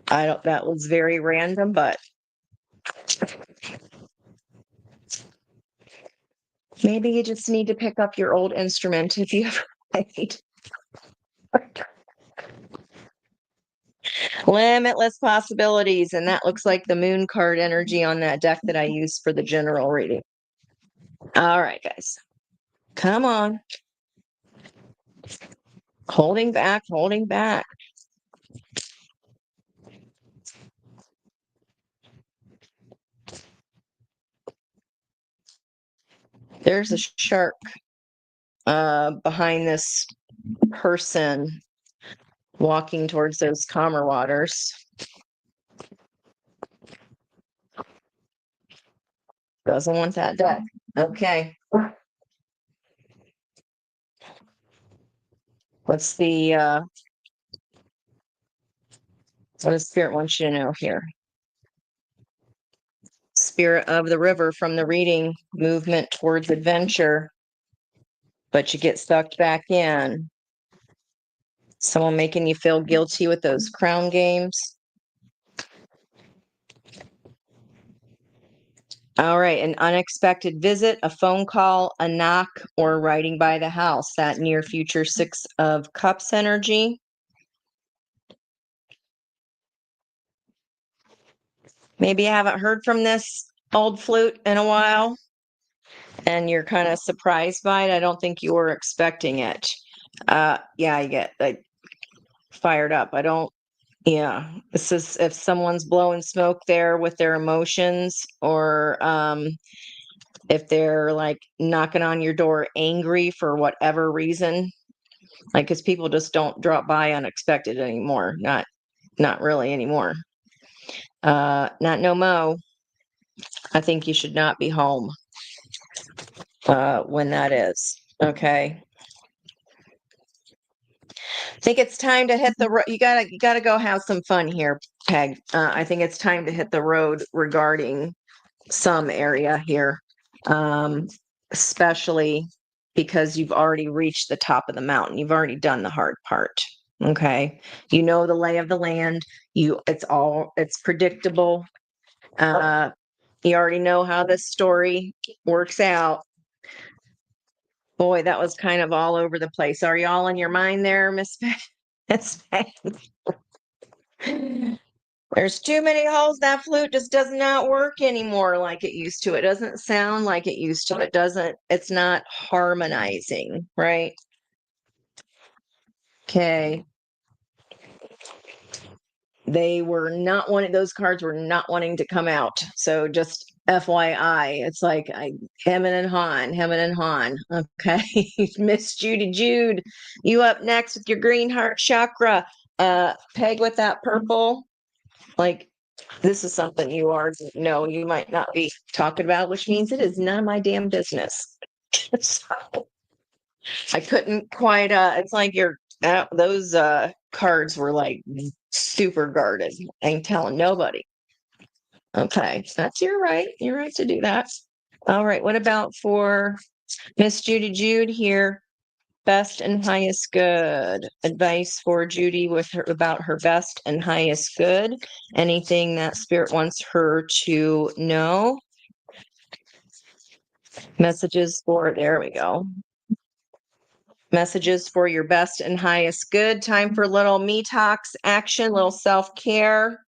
That was very random, but maybe you just need to pick up your old instrument if you have played. Limitless possibilities. And that looks like the moon card energy on that deck that I used for the general reading. All right, guys. Come on. Holding back, holding back. There's a shark behind this person walking towards those calmer waters. Doesn't want that deck. Okay. What's the what does spirit want you to know here? Spirit of the river from the reading, movement towards adventure, but you get sucked back in. Someone making you feel guilty with those crown games. All right, an unexpected visit, a phone call, a knock, or riding by the house, that near future Six of Cups energy. Maybe you haven't heard from this old flute in a while and you're kind of surprised by it. I don't think you were expecting it. Yeah, I get like fired up. Yeah, this is if someone's blowing smoke there with their emotions, or if they're like knocking on your door angry for whatever reason, like because people just don't drop by unexpected anymore. Not really anymore. Not no mo. I think you should not be home when that is. Okay. I think it's time to hit the road. You gotta go have some fun here, Peg. I think it's time to hit the road regarding some area here, um, especially because you've already reached the top of the mountain. You've already done the hard part. Okay, you know the lay of the land. It's predictable. You already know how this story works out. Boy, that was kind of all over the place. Are you all in your mind there, Miss Miss There's too many holes. That flute just does not work anymore like it used to. It doesn't sound like it used to. It's not harmonizing, right? Okay. Those cards were not wanting to come out. So just FYI, it's like Hemming and Han. Okay. Miss Judy Jude, you up next with your green heart chakra. Peg with that purple. Like, this is something you already know you might not be talking about, which means it is none of my damn business. So, I couldn't quite it's like those cards were like super guarded. Ain't telling nobody. Okay, that's your right. Your right to do that. All right. What about for Miss Judy Jude here? Best and highest good. Advice for Judy with her about her best and highest good. Anything that spirit wants her to know. Messages for, there we go. Messages for your best and highest good. Time for little me talks action, little self-care.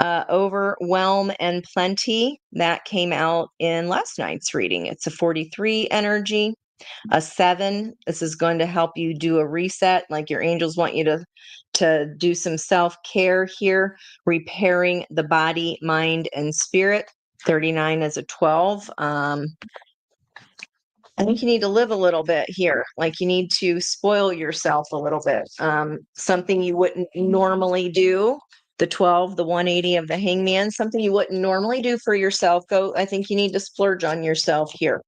Overwhelm and plenty. That came out in last night's reading. It's a 43 energy. A 7, this is going to help you do a reset, like your angels want you to do some self-care here, repairing the body, mind, and spirit. 39 is a 12. I think you need to live a little bit here, like you need to spoil yourself a little bit. Something you wouldn't normally do. The 12, the 180 of the hangman, something you wouldn't normally do for yourself. I think you need to splurge on yourself here.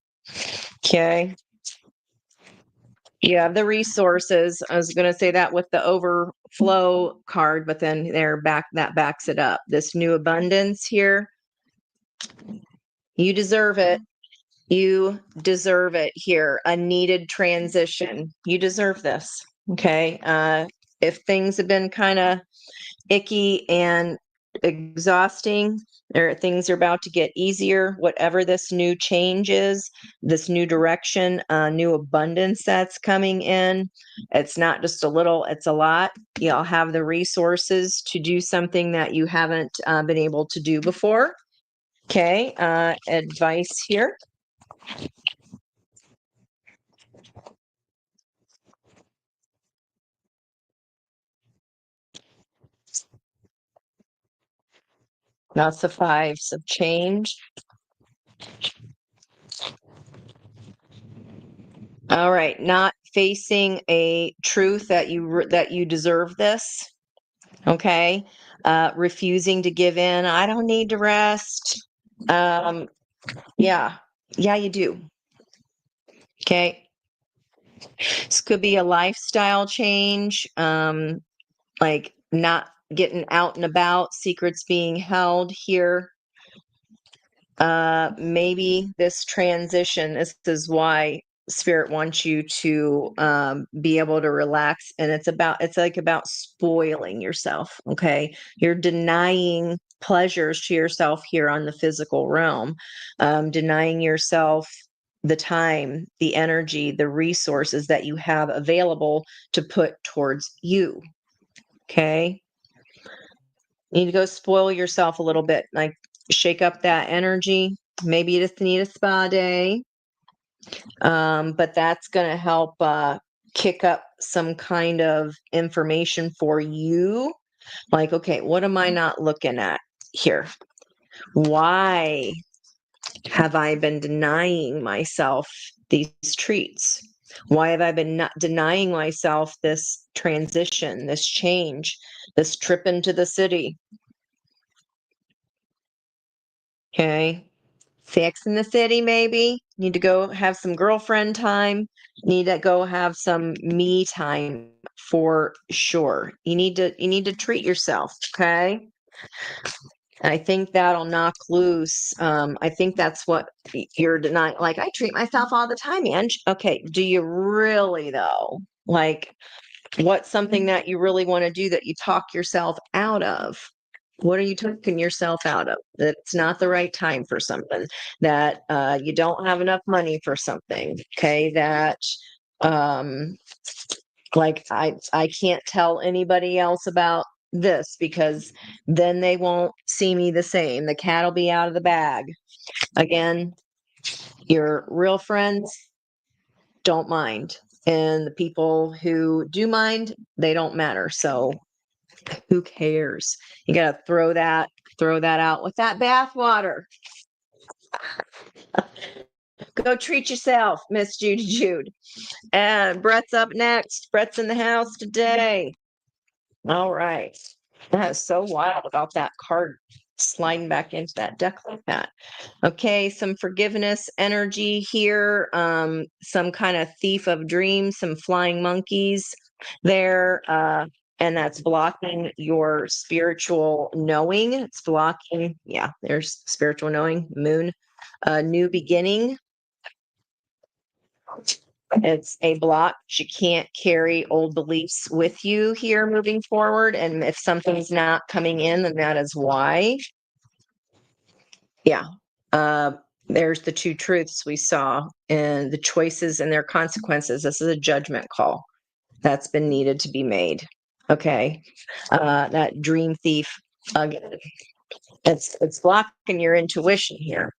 Okay. You have the resources. I was going to say that with the overflow card, but then that backs it up. This new abundance here. You deserve it. You deserve it here. A needed transition. You deserve this. Okay. If things have been kind of icky and exhausting, things are about to get easier. Whatever this new change is, this new direction, new abundance that's coming in, it's not just a little, it's a lot. You'll have the resources to do something that you haven't been able to do before. Okay. Advice here. That's the fives of change. All right, not facing a truth that you deserve this. Okay, refusing to give in. I don't need to rest. Um, yeah, yeah, you do. Okay, this could be a lifestyle change. Like not getting out and about, secrets being held here. Maybe this transition, this is why spirit wants you to be able to relax, and it's like about spoiling yourself. Okay, you're denying pleasures to yourself here on the physical realm, denying yourself the time, the energy, the resources that you have available to put towards you. Okay, you need to go spoil yourself a little bit, like shake up that energy. Maybe you just need a spa day. But that's going to help kick up some kind of information for you. Like, okay, what am I not looking at here? Why have I been denying myself these treats? Why have I been not denying myself this transition, this change, this trip into the city? Okay. Sex in the City, maybe. Need to go have some girlfriend time. Need to go have some me time for sure. You need to treat yourself, okay? I think that'll knock loose. I think that's what you're denying. Like, I treat myself all the time, Ange. Okay, do you really though? Like, what's something that you really want to do that you talk yourself out of? What are you talking yourself out of? That it's not the right time for something, that you don't have enough money for something. Okay, that um, like I can't tell anybody else about this because then they won't see me the same. The cat will be out of the bag. Again, your real friends don't mind. And the people who do mind, they don't matter. So who cares? You got to throw that out with that bath water. Go treat yourself, Miss Judy Jude. And Brett's up next. Brett's in the house today. All right. That is so wild about that card sliding back into that deck like that. Okay, some forgiveness energy here. Some kind of thief of dreams, some flying monkeys there. and that's blocking your spiritual knowing. It's blocking, yeah, there's spiritual knowing, moon, new beginning. It's a block. You can't carry old beliefs with you here moving forward. And if something's not coming in, then that is why. Yeah. Uh, there's the two truths we saw and the choices and their consequences. This is a judgment call that's been needed to be made. Okay. That dream thief again. It's blocking your intuition here.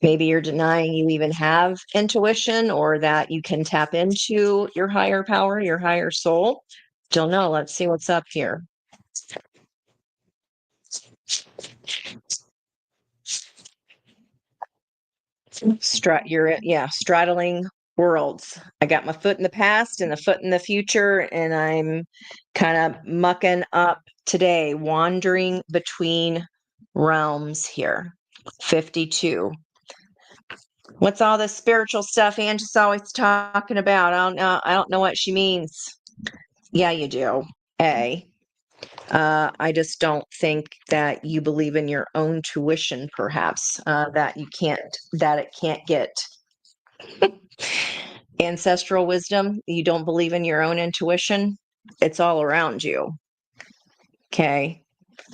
Maybe you're denying you even have intuition or that you can tap into your higher power, your higher soul. Don't know. Let's see what's up here. Straddling worlds. I got my foot in the past and a foot in the future, and I'm kind of mucking up today, wandering between realms here. 52. What's all this spiritual stuff Angie's always talking about? I don't know what she means. Yeah, you do. I just don't think that you believe in your own tuition, perhaps, that it can't get ancestral wisdom. You don't believe in your own intuition. It's all around you. Okay.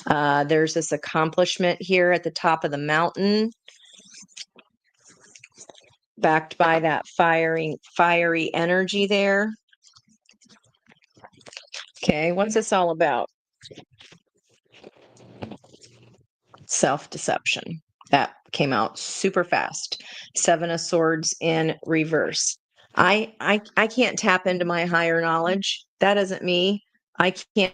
There's this accomplishment here at the top of the mountain, backed by that fiery energy there. Okay, what's this all about? Self-deception. That came out super fast. 7 of Swords in reverse. I can't tap into my higher knowledge. That isn't me. I can't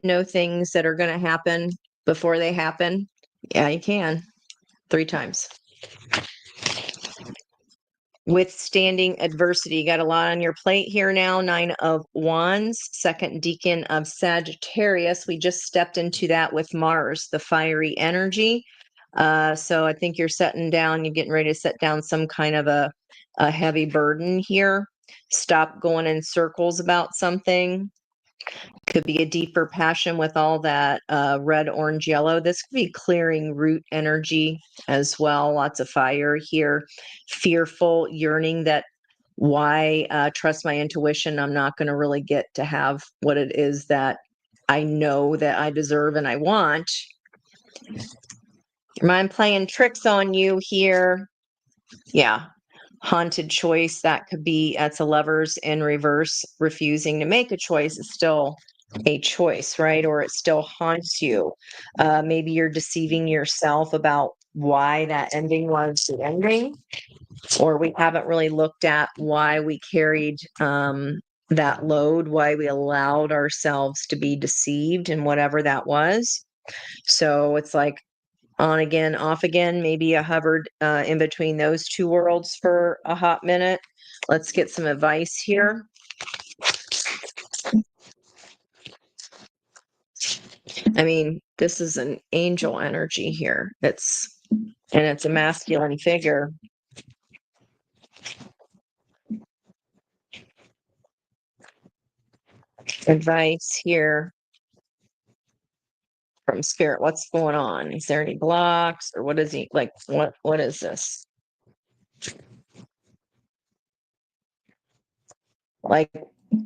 know things that are going to happen before they happen. Yeah, you can. 3 times. Withstanding adversity. You got a lot on your plate here now. 9 of Wands, second decan of Sagittarius. We just stepped into that with Mars, the fiery energy. So I think you're getting ready to set down some kind of a heavy burden here. Stop going in circles about something. Could be a deeper passion with all that red, orange, yellow. This could be clearing root energy as well. Lots of fire here. Fearful yearning that why trust my intuition. I'm not going to really get to have what it is that I know that I deserve and I want. Your mind playing tricks on you here. Yeah. Haunted choice. That's a Lovers in reverse. Refusing to make a choice is still a choice, right? Or it still haunts you. Maybe you're deceiving yourself about why that ending was the ending, or we haven't really looked at why we carried that load, why we allowed ourselves to be deceived in whatever that was. So it's like on again, off again. Maybe I hovered in between those two worlds for a hot minute. Let's get some advice here. I mean, this is an angel energy here. It's a masculine figure. Advice here from spirit. What's going on? Is there any blocks or what is he like? What is this? Like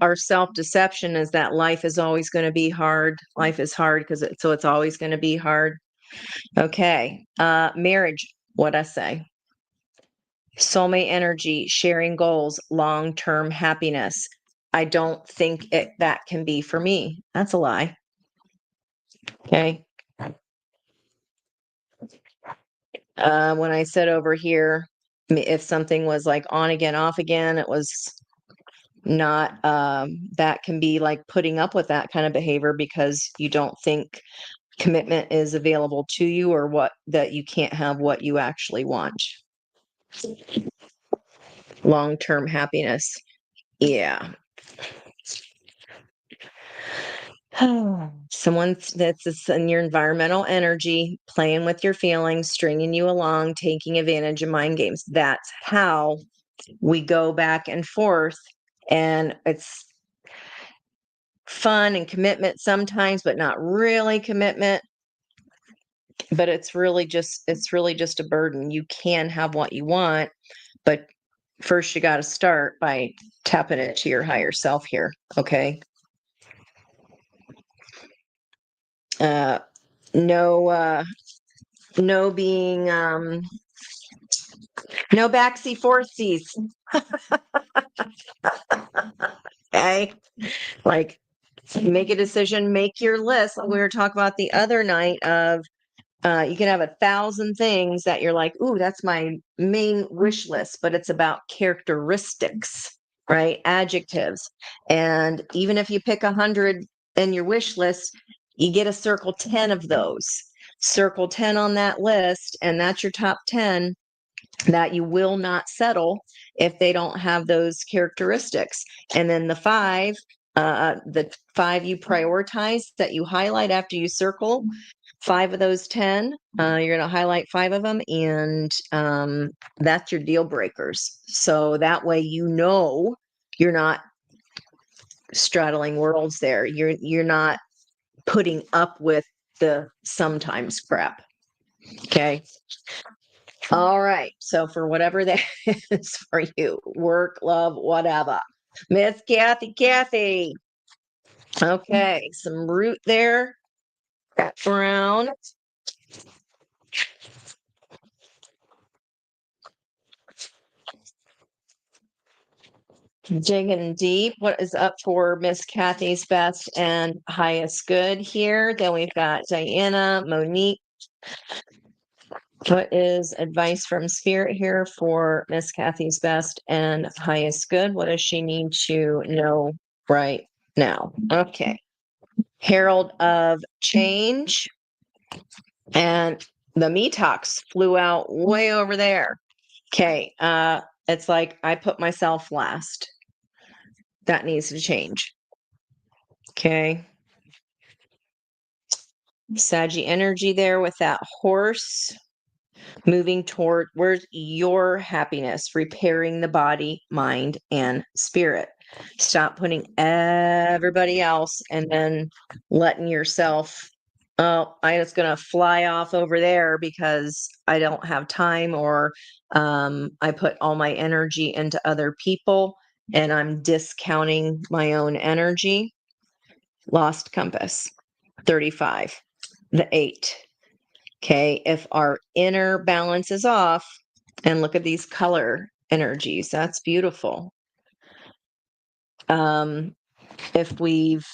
our self-deception is that life is always going to be hard. Life is hard so it's always going to be hard. Okay. Marriage, what I say. Soulmate energy, sharing goals, long-term happiness. I don't think that can be for me. That's a lie. Okay. When I said over here, if something was like on again, off again, it was not, that can be like putting up with that kind of behavior because you don't think commitment is available to you or that you can't have what you actually want. Long-term happiness. Yeah. Someone that's in your environmental energy, playing with your feelings, stringing you along, taking advantage of mind games. That's how we go back and forth. And fun and commitment sometimes, but not really commitment. But it's really just a burden. You can have what you want, but first you got to start by tapping into your higher self here. Okay. No no being no backseat foresies. Okay. Like, make a decision, make your list. We were talking about the other night of you can have 1,000 things that you're like, ooh, that's my main wish list, but it's about characteristics, right? Adjectives. And even if you pick 100 in your wish list, you get to circle 10 of those. Circle 10 on that list, and that's your top 10 that you will not settle if they don't have those characteristics. And then the five you prioritize that you highlight after you circle, 5 of those 10, you're going to highlight 5 of them, and that's your deal breakers. So that way, you're not straddling worlds there. You're not putting up with the sometimes crap. Okay. All right. So for whatever that is for you, work, love, whatever. Miss Kathy. Okay. Some root there. Brown. Digging deep. What is up for Miss Kathy's best and highest good here? Then we've got Diana, Monique. What is advice from Spirit here for Miss Kathy's best and highest good? What does she need to know right now? Okay. Herald of Change. And the Metox flew out way over there. Okay. It's like I put myself last. That needs to change. Okay. Saggy energy there with that horse moving toward where's your happiness, repairing the body, mind, and spirit. Stop putting everybody else and then letting yourself, oh, I'm just going to fly off over there because I don't have time, or I put all my energy into other people and I'm discounting my own energy. Lost compass, 35, the 8. Okay, if our inner balance is off, and look at these color energies, that's beautiful. If we've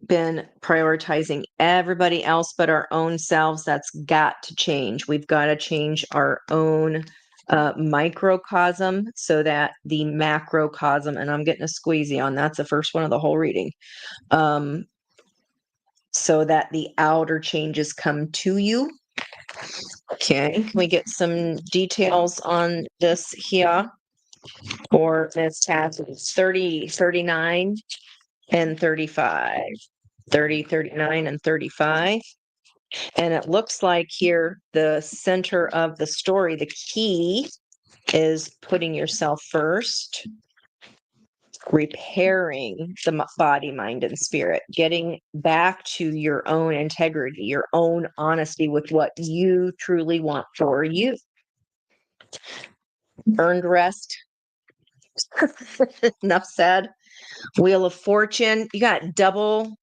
been prioritizing everybody else but our own selves, that's got to change. We've got to change our own microcosm so that the macrocosm, and I'm getting a squeezy on that's the first one of the whole reading, so that the outer changes come to you. Okay, can we get some details on this here for Miss Kathy? 30, 39, and 35. 30, 39, and 35. And it looks like here the center of the story, the key is putting yourself first, repairing the body, mind, and spirit, getting back to your own integrity, your own honesty with what you truly want for you. Earned rest. Enough said. Wheel of Fortune. You got double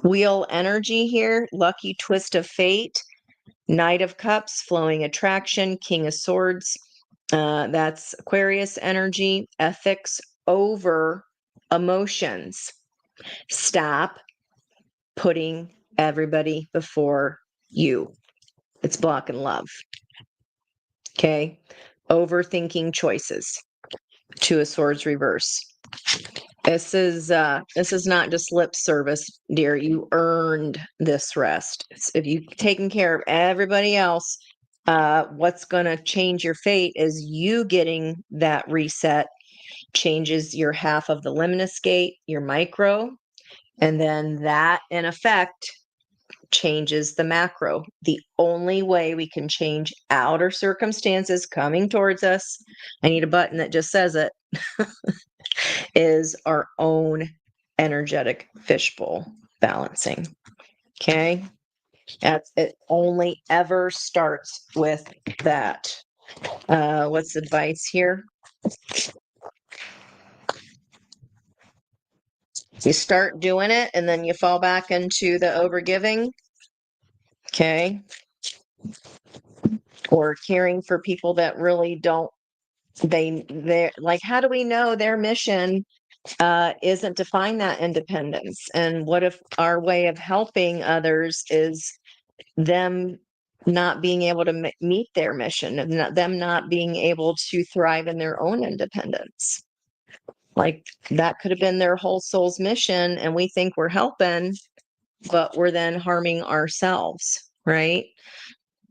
wheel energy here. Lucky twist of fate. Knight of Cups, flowing attraction. King of Swords. That's Aquarius energy. Ethics over emotions. Stop putting everybody before you. It's blocking love. Okay. Overthinking choices. Two of Swords reverse. This is not just lip service, dear. You earned this rest. If you've taken care of everybody else, what's going to change your fate is you getting that reset. Changes your half of the luminous gate, your micro, and then that in effect changes the macro. The only way we can change outer circumstances coming towards us, I need a button that just says it, is our own energetic fishbowl balancing. Okay. It only ever starts with that. What's the advice here? You start doing it and then you fall back into the overgiving. Okay. Or caring for people that really don't, they're like, how do we know their mission isn't to find that independence? And what if our way of helping others is them not being able to meet their mission, and them not being able to thrive in their own independence? Like, that could have been their whole soul's mission, and we think we're helping, but we're then harming ourselves, right?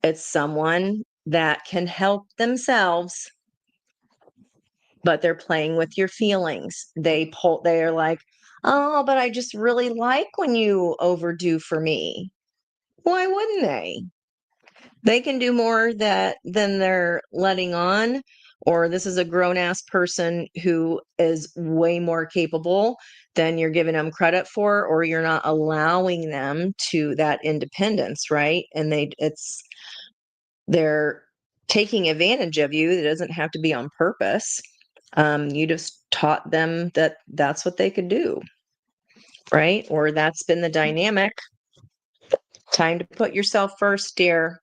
It's someone that can help themselves, but they're playing with your feelings. They're like, oh, but I just really like when you overdo for me. Why wouldn't they? They can do more than they're letting on. Or this is a grown ass person who is way more capable than you're giving them credit for, or you're not allowing them to that independence, right? And they're taking advantage of you. It doesn't have to be on purpose. You just taught them that that's what they could do, right? Or that's been the dynamic. Time to put yourself first, dear.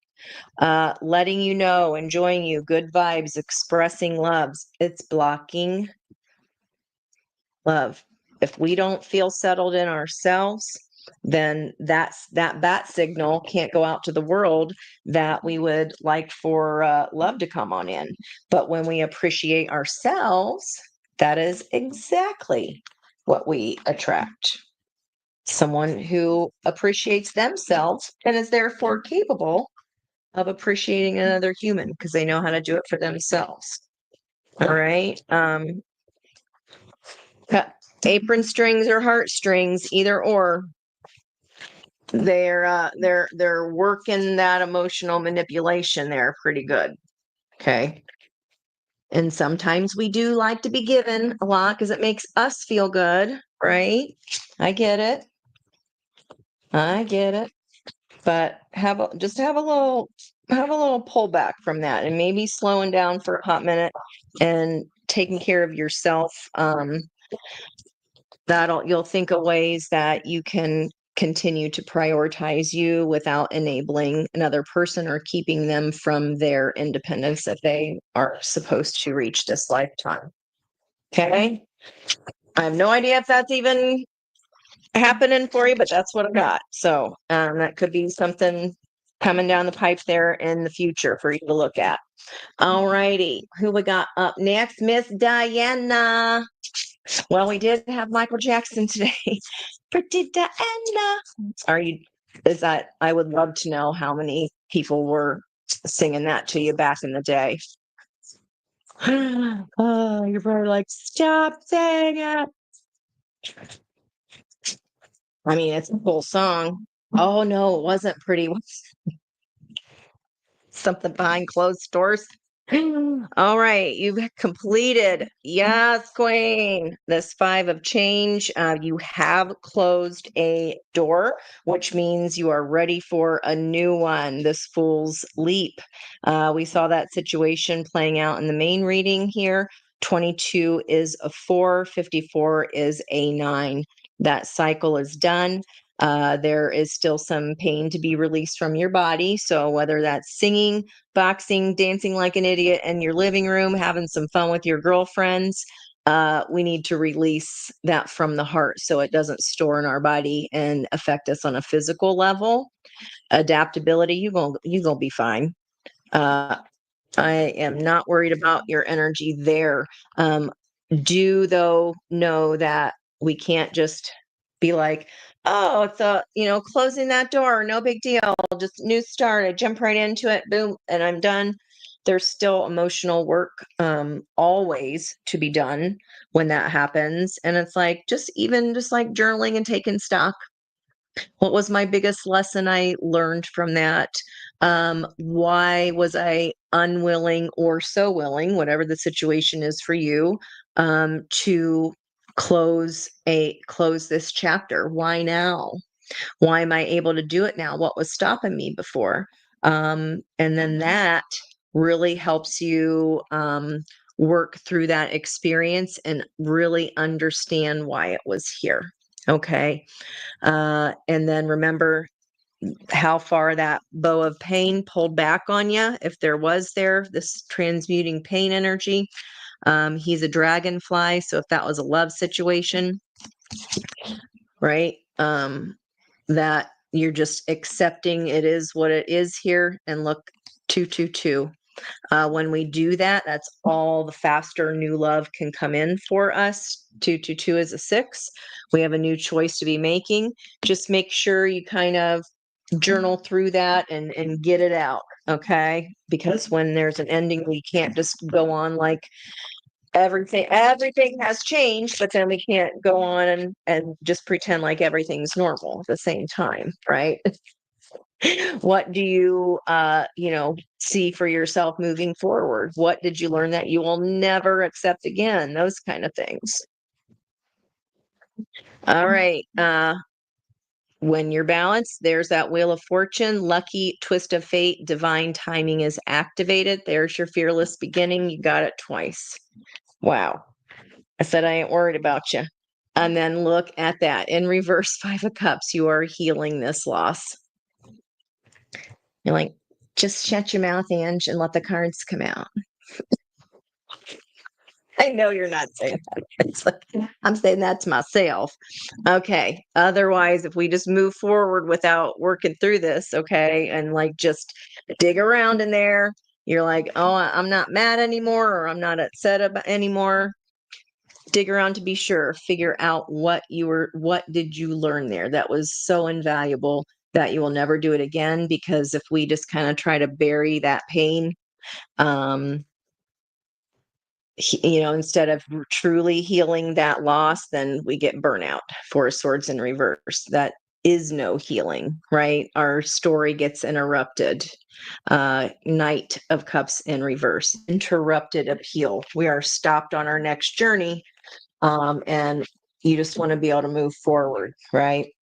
Letting you know, enjoying you, good vibes, expressing loves. It's blocking love. If we don't feel settled in ourselves, then that bat signal can't go out to the world that we would like for love to come on in. But when we appreciate ourselves, that is exactly what we attract. Someone who appreciates themselves and is therefore capable of appreciating another human because they know how to do it for themselves. All right. Apron strings or heartstrings, either or. They're working that emotional manipulation there pretty good. Okay. And sometimes we do like to be given a lot because it makes us feel good, right? I get it. I get it. But just have a little pullback from that, and maybe slowing down for a hot minute and taking care of yourself. You'll think of ways that you can continue to prioritize you without enabling another person or keeping them from their independence that they are supposed to reach this lifetime. Okay. I have no idea if that's even happening for you, but that's what I got. So that could be something coming down the pipe there in the future for you to look at. All righty. Who we got up next? Miss Diana. Well, we did have Michael Jackson today. Pretty Diana. I would love to know how many people were singing that to you back in the day. Oh, you're probably like, stop saying it. I mean, it's a cool song. Oh no, it wasn't pretty. Something behind closed doors. All right, you've completed. Yes, Queen. This 5 of change. You have closed a door, which means you are ready for a new one. This Fool's Leap. We saw that situation playing out in the main reading here. 22 is a 4, 54 is a 9. That cycle is done. There is still some pain to be released from your body. So whether that's singing, boxing, dancing like an idiot in your living room, having some fun with your girlfriends, we need to release that from the heart so it doesn't store in our body and affect us on a physical level. Adaptability, you're gonna be fine. I am not worried about your energy there. Do though know that we can't just be like, oh, it's closing that door, no big deal, just new start. I jump right into it, boom, and I'm done. There's still emotional work always to be done when that happens. And it's like just like journaling and taking stock. What was my biggest lesson I learned from that? Why was I unwilling or so willing, whatever the situation is for you, to close this chapter. Why now? Why am I able to do it now? What was stopping me before? And then that really helps you work through that experience and really understand why it was here. Okay. And then remember how far that bow of pain pulled back on you, if there was this transmuting pain energy. He's a dragonfly. So if that was a love situation, right? That you're just accepting it is what it is here. And look, 222. When we do that, that's all the faster new love can come in for us. 222 is a 6. We have a new choice to be making. Just make sure you kind of journal through that and get it out. Okay. Because when there's an ending, we can't just go on like everything has changed, but then we can't go on and just pretend like everything's normal at the same time, right? What do you see for yourself moving forward? What did you learn that you will never accept again? Those kind of things. All right. When you're balanced, there's that wheel of fortune, lucky twist of fate, divine timing is activated. There's your fearless beginning. You got it twice. Wow. I said I ain't worried about you. And then look at that. In reverse, 5 of Cups, you are healing this loss. You're like, just shut your mouth, Ange, and let the cards come out. I know you're not saying that. It's like, I'm saying that to myself. Okay. Otherwise, if we just move forward without working through this, okay, and like just dig around in there, you're like, oh, I'm not mad anymore, or I'm not upset about anymore. Dig around to be sure, figure out what did you learn there that was so invaluable that you will never do it again. Because if we just kind of try to bury that pain, instead of truly healing that loss, then we get burnout. 4 of Swords in reverse. That is no healing, right? Our story gets interrupted. Knight of Cups in reverse. Interrupted appeal. We are stopped on our next journey. And you just want to be able to move forward, right?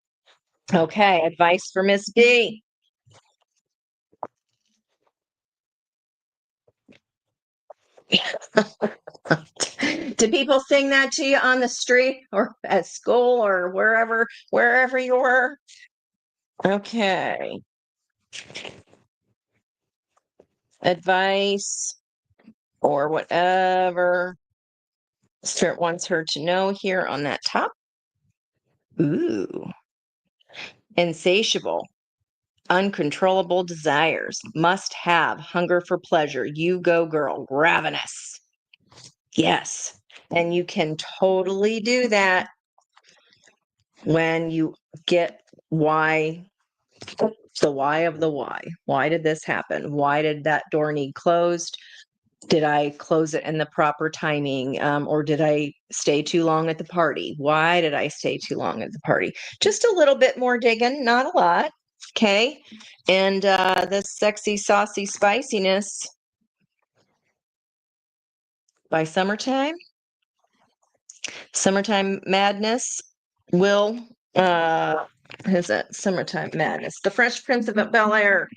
Okay, advice for Miss D. Did people sing that to you on the street or at school or wherever you were? Okay. Advice or whatever Spirit wants her to know here on that top. Ooh. Insatiable. Uncontrollable desires. Must have. Hunger for pleasure. You go, girl. Ravenous. Yes. And you can totally do that when you get why, the why of the why. Why did this happen? Why did that door need closed? Did I close it in the proper timing? Or did I stay too long at the party? Why did I stay too long at the party? Just a little bit more digging, not a lot. Okay. And the sexy, saucy spiciness by summertime. Summertime madness will who's that? Summertime madness. The Fresh Prince of Bel-Air.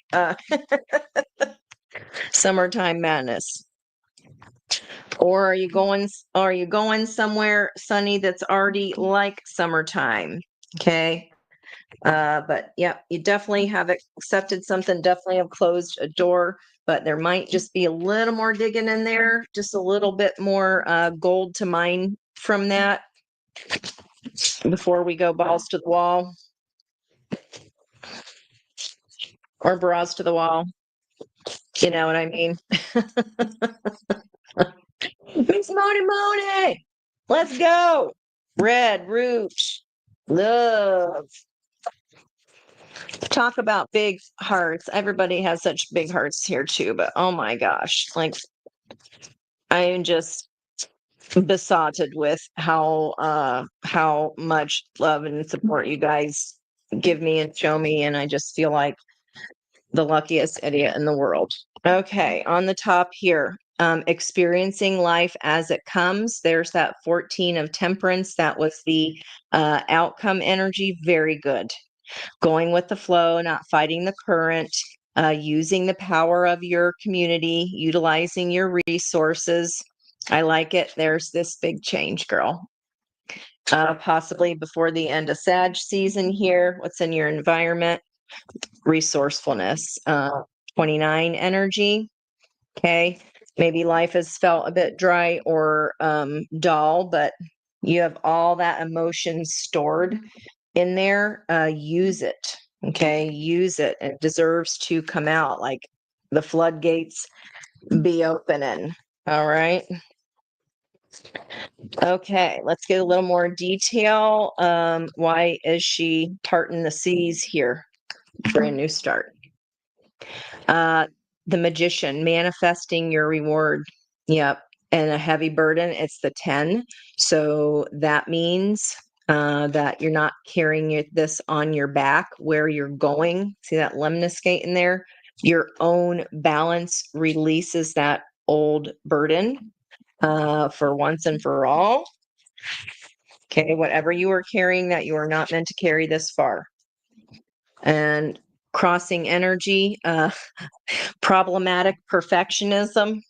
Summertime madness. Or are you going somewhere sunny that's already like summertime? Okay. But yeah, you definitely have accepted something, definitely have closed a door, but there might just be a little more digging in there, just a little bit more gold to mine from that before we go balls to the wall or bras to the wall. You know what I mean? Miss Moni, let's go. Red, Rouge, love. Talk about big hearts. Everybody has such big hearts here too, but oh my gosh, like I am just besotted with how much love and support you guys give me and show me, and I just feel like the luckiest idiot in the world. Okay, on the top here, experiencing life as it comes. There's that 14 of temperance. That was the outcome energy. Very good. Going with the flow, not fighting the current, using the power of your community, utilizing your resources. I like it. There's this big change, girl. Possibly before the end of Sag season here. What's in your environment? Resourcefulness. 29 energy. Okay. Maybe life has felt a bit dry or dull, but you have all that emotion stored in there. Use it. Okay. Use it. It deserves to come out, like the floodgates be opening. All right. Okay. Let's get a little more detail. Why is she parting the seas here? Brand new start. The magician, manifesting your reward. Yep. And a heavy burden, it's the 10. So that means that you're not carrying this on your back where you're going. See that lemniscate in there? Your own balance releases that old burden for once and for all. Okay, whatever you are carrying that you are not meant to carry this far. And crossing energy, problematic perfectionism.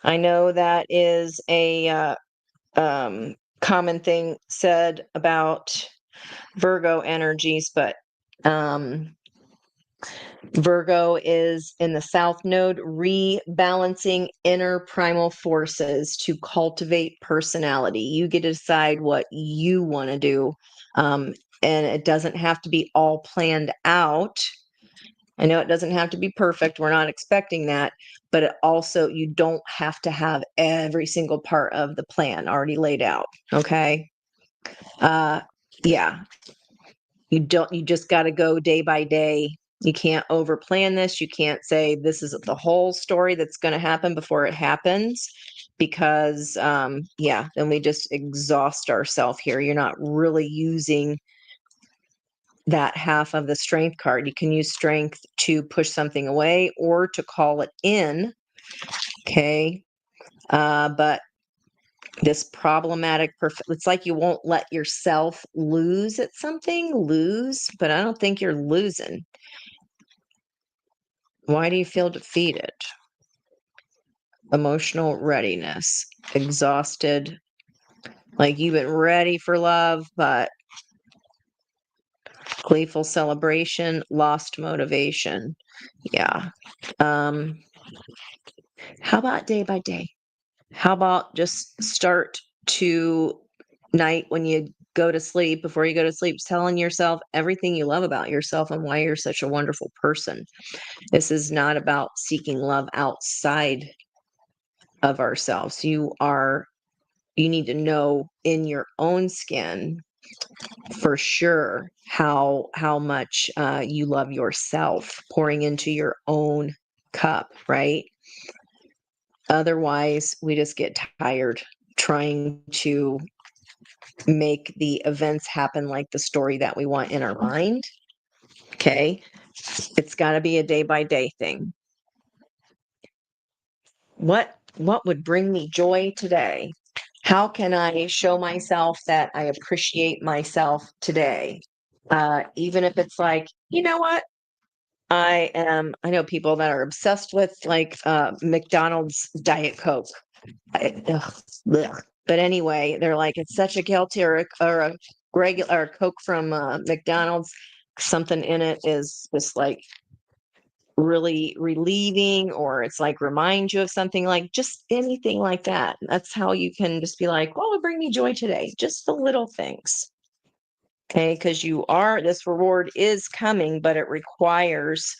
I know that is a common thing said about Virgo energies, but Virgo is in the South Node, rebalancing inner primal forces to cultivate personality. You get to decide what you want to do. And it doesn't have to be all planned out. I know it doesn't have to be perfect. We're not expecting that, but it also, you don't have to have every single part of the plan already laid out. Okay. Yeah. You just got to go day by day. You can't over plan this. You can't say this is the whole story that's going to happen before it happens because, yeah, then we just exhaust ourselves here. You're not really using that half of the strength card. You can use strength to push something away or to call it in. Okay. But this problematic, it's like you won't let yourself lose at something, but I don't think you're losing. Why do you feel defeated? Emotional readiness, exhausted, like you've been ready for love, but gleeful celebration, lost motivation. Yeah. How about day by day? How about just start to night when you go to sleep, before you go to sleep, telling yourself everything you love about yourself and why you're such a wonderful person. This is not about seeking love outside of ourselves. You need to know in your own skin for sure how much you love yourself, pouring into your own cup, right? Otherwise, we just get tired trying to make the events happen like the story that we want in our mind. Okay. It's got to be a day by day thing. What would bring me joy today? How can I show myself that I appreciate myself today? Even if it's like, you know what? I know people that are obsessed with like McDonald's Diet Coke. Ugh. But anyway, they're like, it's such a guilty or a regular or Coke from McDonald's. Something in it is just like really relieving, or it's like remind you of something, like just anything like that. That's how you can just be like, well, it bring me joy today. Just the little things. Okay, because this reward is coming, but it requires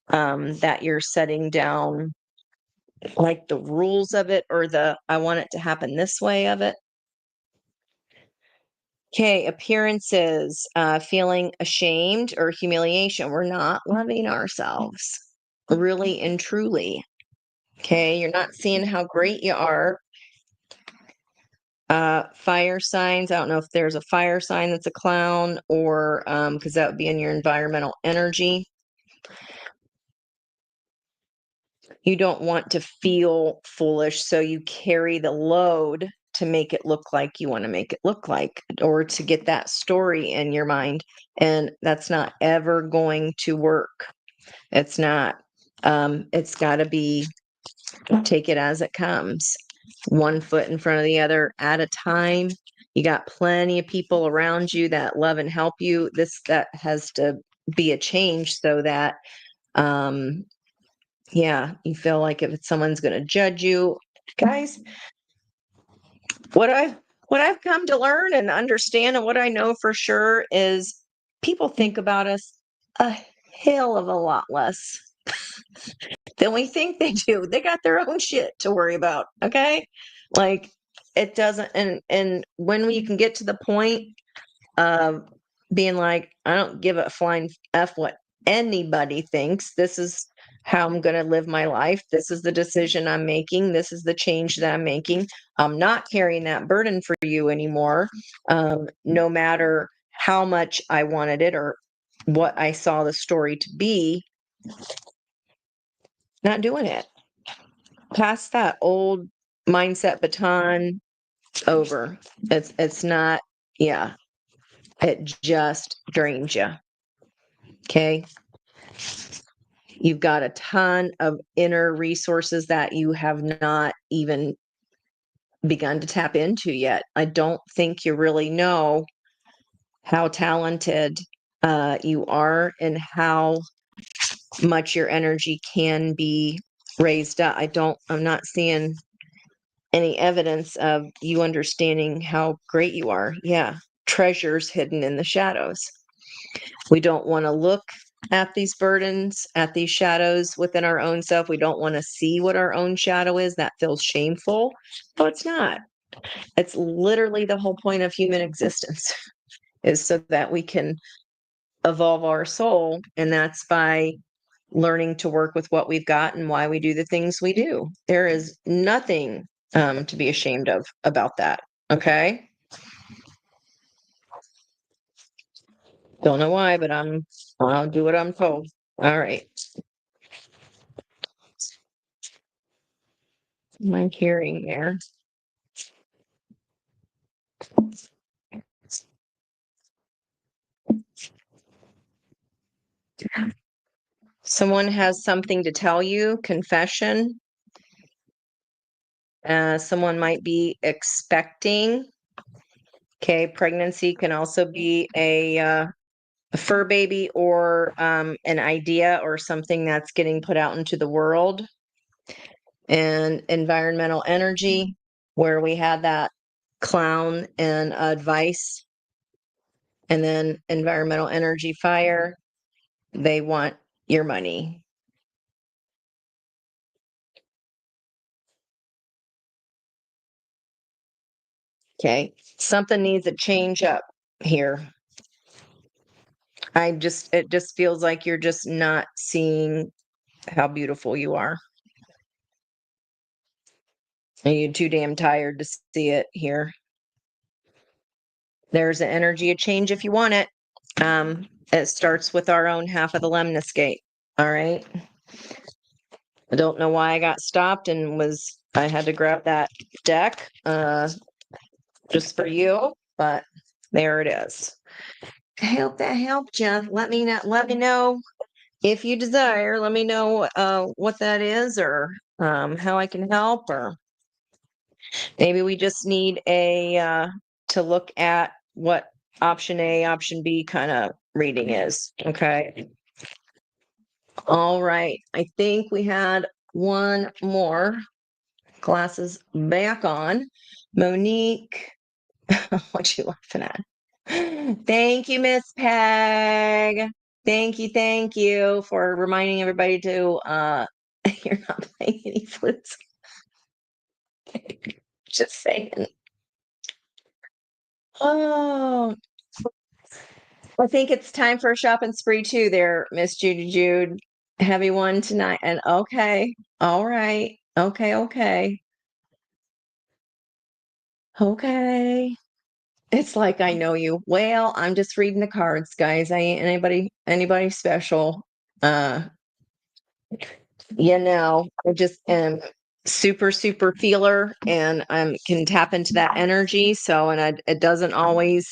that you're setting down like the rules of it, or I want it to happen this way of it. Okay, appearances, feeling ashamed or humiliation. We're not loving ourselves really and truly. Okay, you're not seeing how great you are. Fire signs. I don't know if there's a fire sign that's a clown, or because that would be in your environmental energy. You don't want to feel foolish, so you carry the load to make it look like you want to make it look like, or to get that story in your mind. And that's not ever going to work. It's not. It's got to be take it as it comes, one foot in front of the other at a time. You got plenty of people around you that love and help you. That has to be a change so that um yeah, you feel like if someone's going to judge you, guys, what I've what I've come to learn and understand, and what I know for sure is people think about us a hell of a lot less than we think they do. They got their own shit to worry about, okay? Like it doesn't, and when we can get to the point of being like, I don't give a flying F what anybody thinks. This is how I'm going to live my life. This is the decision I'm making. This is the change that I'm making. I'm not carrying that burden for you anymore. No matter how much I wanted it or what I saw the story to be, not doing it. Pass that old mindset baton over. It's not, yeah, it just drains you. Okay. You've got a ton of inner resources that you have not even begun to tap into yet. I don't think you really know how talented you are and how much your energy can be raised up. I'm not seeing any evidence of you understanding how great you are. Yeah. Treasures hidden in the shadows. We don't want to look at these burdens, at these shadows within our own self. We don't want to see what our own shadow is. That feels shameful. No, it's not. It's literally the whole point of human existence is so that we can evolve our soul. And that's by learning to work with what we've got and why we do the things we do. There is nothing to be ashamed of about that. Okay. Don't know why, but I'll do what I'm told. All right. My hearing there. Someone has something to tell you, confession. Someone might be expecting. Okay, pregnancy can also be a fur baby or an idea or something that's getting put out into the world. And environmental energy, where we had that clown and advice. And then environmental energy, fire, they want your money. Okay, something needs a change up here. It just feels like you're just not seeing how beautiful you are. And you're too damn tired to see it here. There's an energy of change if you want it. It starts with our own half of the lemniscate. All right. I don't know why I got stopped and I had to grab that deck just for you, but there it is. I hope that helped you. Let me know if you desire. Let me know what that is, or how I can help, or maybe we just need a to look at what option A, option B kind of reading is. Okay. All right. I think we had one more. Glasses back on. Monique, what you laughing at? Thank you, Miss Peg. Thank you for reminding everybody to you're not playing any flutes. Just saying. Oh, I think it's time for a shopping spree too there, Miss Judy Jude. Heavy one tonight. And okay. All right. Okay. Okay. It's like I know you. Well, I'm just reading the cards, guys. I ain't anybody special. Uh I just am super, super feeler, and I can tap into that energy. So, and it doesn't always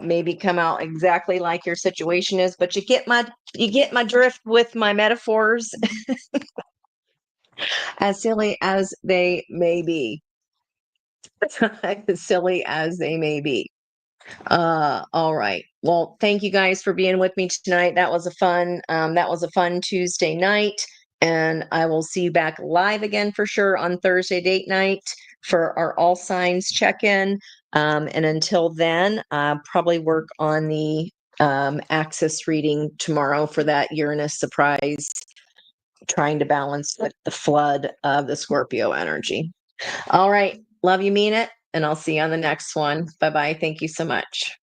maybe come out exactly like your situation is, but you get my drift with my metaphors, as silly as they may be. As silly as they may be. All right. Well, thank you guys for being with me tonight. That was a fun Tuesday night. And I will see you back live again for sure on Thursday date night for our all signs check-in. And until then, probably work on the axis reading tomorrow for that Uranus surprise, trying to balance the flood of the Scorpio energy. All right. Love you, mean it. And I'll see you on the next one. Bye bye. Thank you so much.